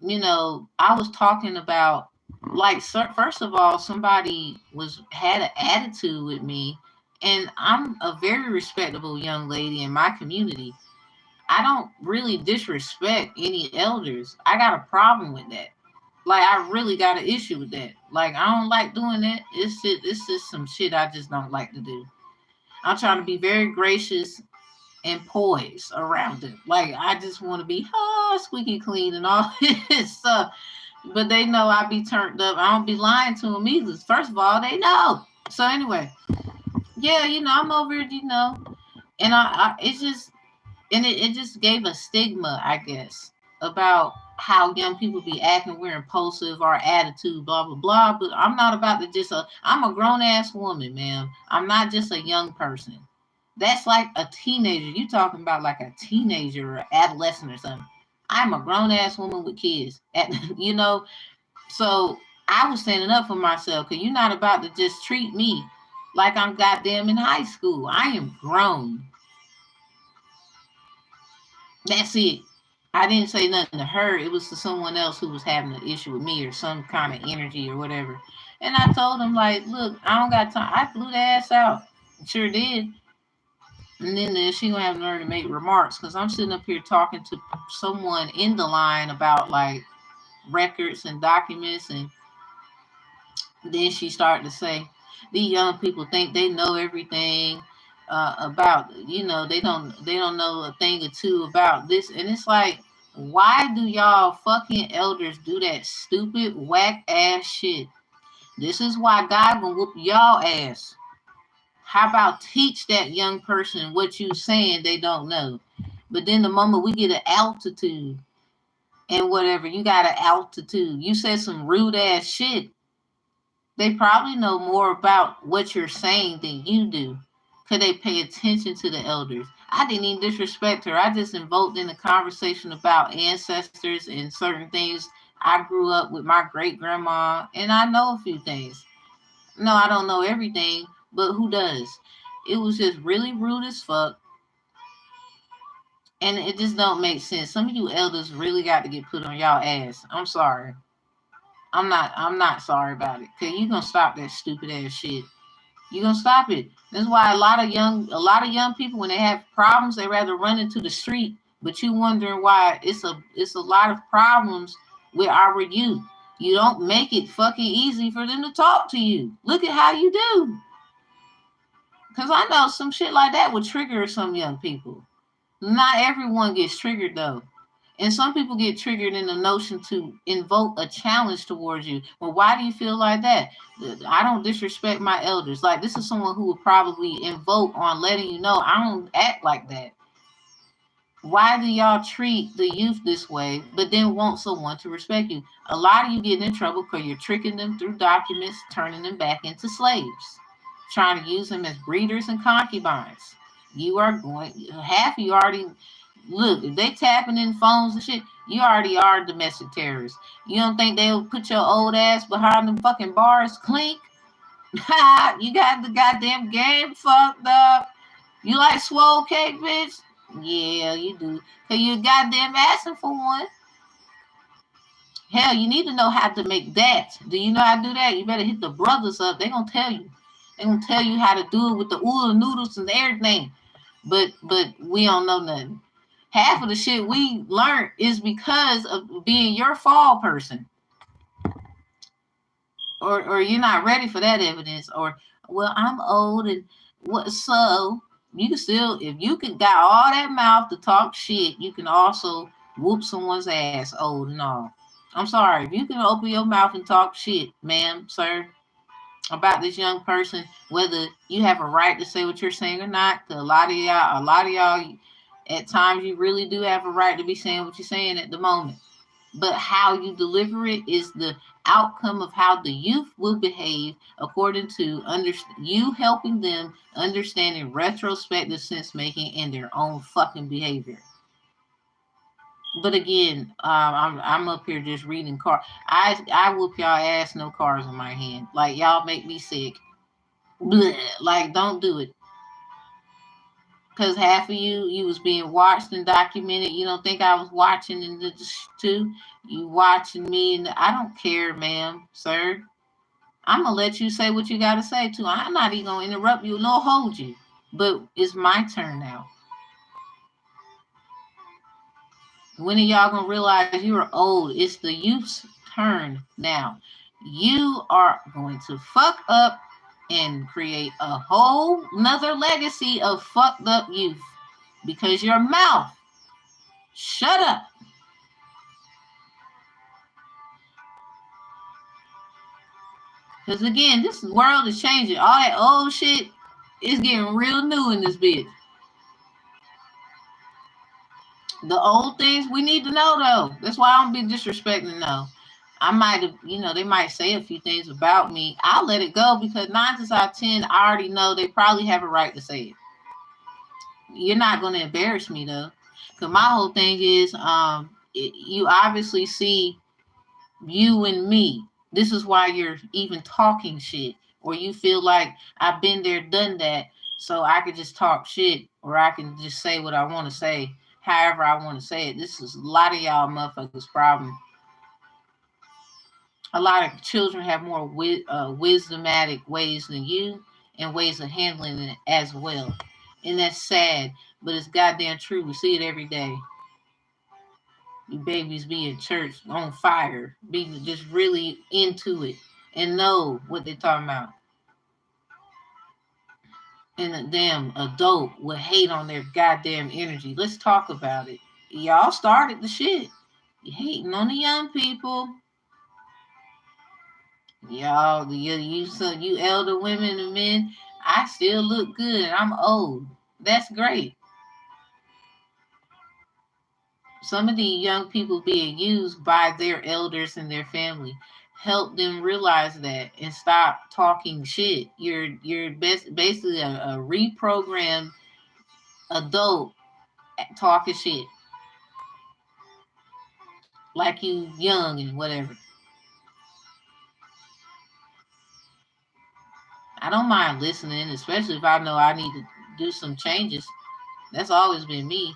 You know, I was talking about like first of all, somebody had an attitude with me, and I'm a very respectable young lady in my community. I don't really disrespect any elders. I got a problem with that. Like I really got an issue with that. Like I don't like doing that. It's just some shit I just don't like to do. I'm trying to be very gracious and poised around it. Like I just want to be squeaky clean and all this stuff. But they know I be turned up. I don't be lying to them either. First of all, they know. So anyway, yeah, I'm over it, and it's just and it just gave a stigma, I guess, about how young people be acting. We're impulsive, our attitude, blah blah blah. But I'm not about to I'm a grown ass woman, ma'am. I'm not just a young person. That's like a teenager. You talking about like a teenager or adolescent or something. I'm a grown ass woman with kids. So I was standing up for myself because you're not about to just treat me like I'm goddamn in high school. I am grown. That's it. I didn't say nothing to her. It was to someone else who was having an issue with me or some kind of energy or whatever. And I told him, like, look, I don't got time. I blew the ass out. Sure did. And then she gonna have nerve to make remarks because I'm sitting up here talking to someone in the line about like records and documents, and then she started to say, "These young people think they know everything about they don't know a thing or two about this," and it's like, why do y'all fucking elders do that stupid whack ass shit? This is why God gonna whoop y'all ass. How about teach that young person what you saying they don't know? But then the moment we get an altitude and whatever, you got an altitude. You said some rude ass shit. They probably know more about what you're saying than you do. Could they pay attention to the elders? I didn't even disrespect her. I just invoked in a conversation about ancestors and certain things. I grew up with my great grandma, and I know a few things. No, I don't know everything, but who does? It was just really rude as fuck, and it just don't make sense. Some of you elders really got to get put on y'all ass. I'm sorry. I'm not sorry about it. Cause you gonna stop that stupid ass shit. You gonna stop it. That's why a lot of young people, when they have problems, they rather run into the street. But you wondering why it's a lot of problems with our youth. You don't make it fucking easy for them to talk to you. Look at how you do. Cause I know some shit like that would trigger some young people. Not everyone gets triggered though. And some people get triggered in the notion to invoke a challenge towards you. Well, why do you feel like that? I don't disrespect my elders. Like, this is someone who would probably invoke on letting you know I don't act like that. Why do y'all treat the youth this way, but then want someone to respect you? A lot of you get in trouble because you're tricking them through documents, turning them back into slaves, trying to use them as breeders and concubines. You are going, half of you already, look, if they tapping in phones and shit, you already are domestic terrorists. You don't think they'll put your old ass behind them fucking bars? Clink. You got the goddamn game fucked up. You like swole cake, bitch? Yeah, you do. Cause you goddamn asking for one. Hell, you need to know how to make that. Do you know how to do that? You better hit the brothers up. They gonna tell you. They gonna tell you how to do it with the oodle noodles and everything. But we don't know nothing. Half of the shit we learned is because of being your fall person. Or you're not ready for that evidence. Or, well, I'm old and what, so you can still, if you can got all that mouth to talk shit, you can also whoop someone's ass, old and all. I'm sorry, if you can open your mouth and talk shit, ma'am, sir, about this young person, whether you have a right to say what you're saying or not, because a lot of y'all, at times you really do have a right to be saying what you're saying at the moment. But how you deliver it is the outcome of how the youth will behave according to you helping them understanding retrospective sense making and their own fucking behavior. But again, I'm up here just reading car. I whoop y'all ass, no cars in my hand. Like, y'all make me sick. Blech. Like, don't do it. Because half of you was being watched and documented. You don't think I was watching and too? You watching me, and I don't care, ma'am, sir. I'm gonna let you say what you gotta say too. I'm not even gonna interrupt you nor hold you. But it's my turn now. When are y'all gonna realize you're old? It's the youth's turn now. You are going to fuck up and create a whole nother legacy of fucked up youth. Because your mouth. Shut up. Because again, this world is changing. All that old shit is getting real new in this bitch. The old things we need to know, though. That's why I don't be disrespecting, though. I might have, they might say a few things about me. I'll let it go because 9 times out of 10, I already know they probably have a right to say it. You're not going to embarrass me, though. Because my whole thing is, you obviously see you and me. This is why you're even talking shit. Or you feel like I've been there, done that, so I could just talk shit. Or I can just say what I want to say, however I want to say it. This is a lot of y'all motherfuckers' problem. A lot of children have more wisdomatic ways than you and ways of handling it as well. And that's sad, but it's goddamn true. We see it every day. You babies be in church on fire, be just really into it and know what they're talking about. And a damn adult will hate on their goddamn energy. Let's talk about it. Y'all started the shit. You hating on the young people. Y'all, you elder women and men, I still look good. I'm old. That's great. Some of the young people being used by their elders and their family. Help them realize that and stop talking shit. You're basically a reprogrammed adult talking shit. Like you young and whatever. I don't mind listening, especially if I know I need to do some changes. That's always been me.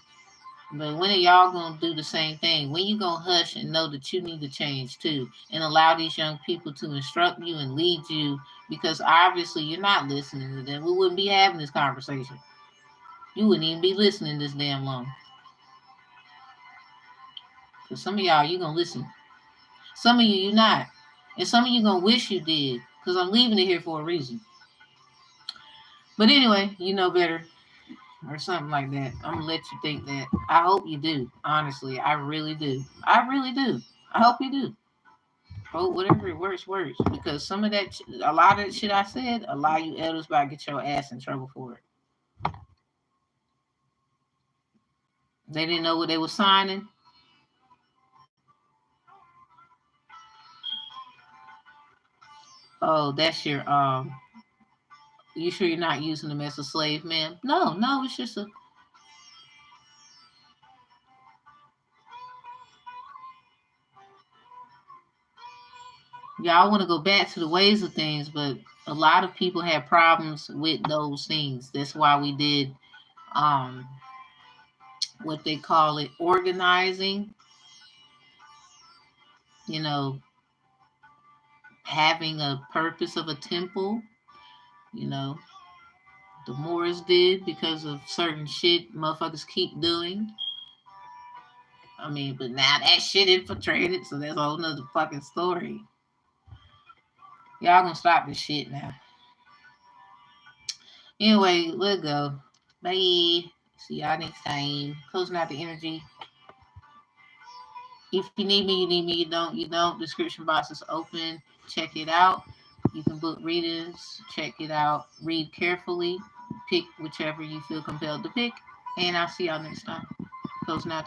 But when are y'all gonna do the same thing? When you gonna hush and know that you need to change too, and allow these young people to instruct you and lead you? Because obviously you're not listening to them. We wouldn't be having this conversation. You wouldn't even be listening this damn long. Because some of y'all, you gonna listen. Some of you're not, and some of you gonna wish you did. Because I'm leaving it here for a reason. But anyway, you know better. or something like that. I'm gonna let you think that. I hope you do. Honestly, I really do. I really do. I hope you do. Hope whatever works. Because some of that, a lot of the shit I said, a lot of you elders about to get your ass in trouble for it. They didn't know what they were signing. Oh, that's your You sure you're not using them as a slave, ma'am? No, no, it's just a. Y'all want to go back to the ways of things, but a lot of people had problems with those things. That's why we did um what they call it organizing, you know, having a purpose of a temple, you know, the Moors did because of certain shit motherfuckers keep doing. I mean, but now that shit infiltrated, so that's a whole nother fucking story. Y'all gonna stop this shit now. Anyway, we'll go. Bye. See y'all next time. Closing out the energy. If you need me, you need me. You don't, you don't. Description box is open. Check it out. You can book readings. Check it out. Read carefully. Pick whichever you feel compelled to pick. And I'll see y'all next time. Closing out.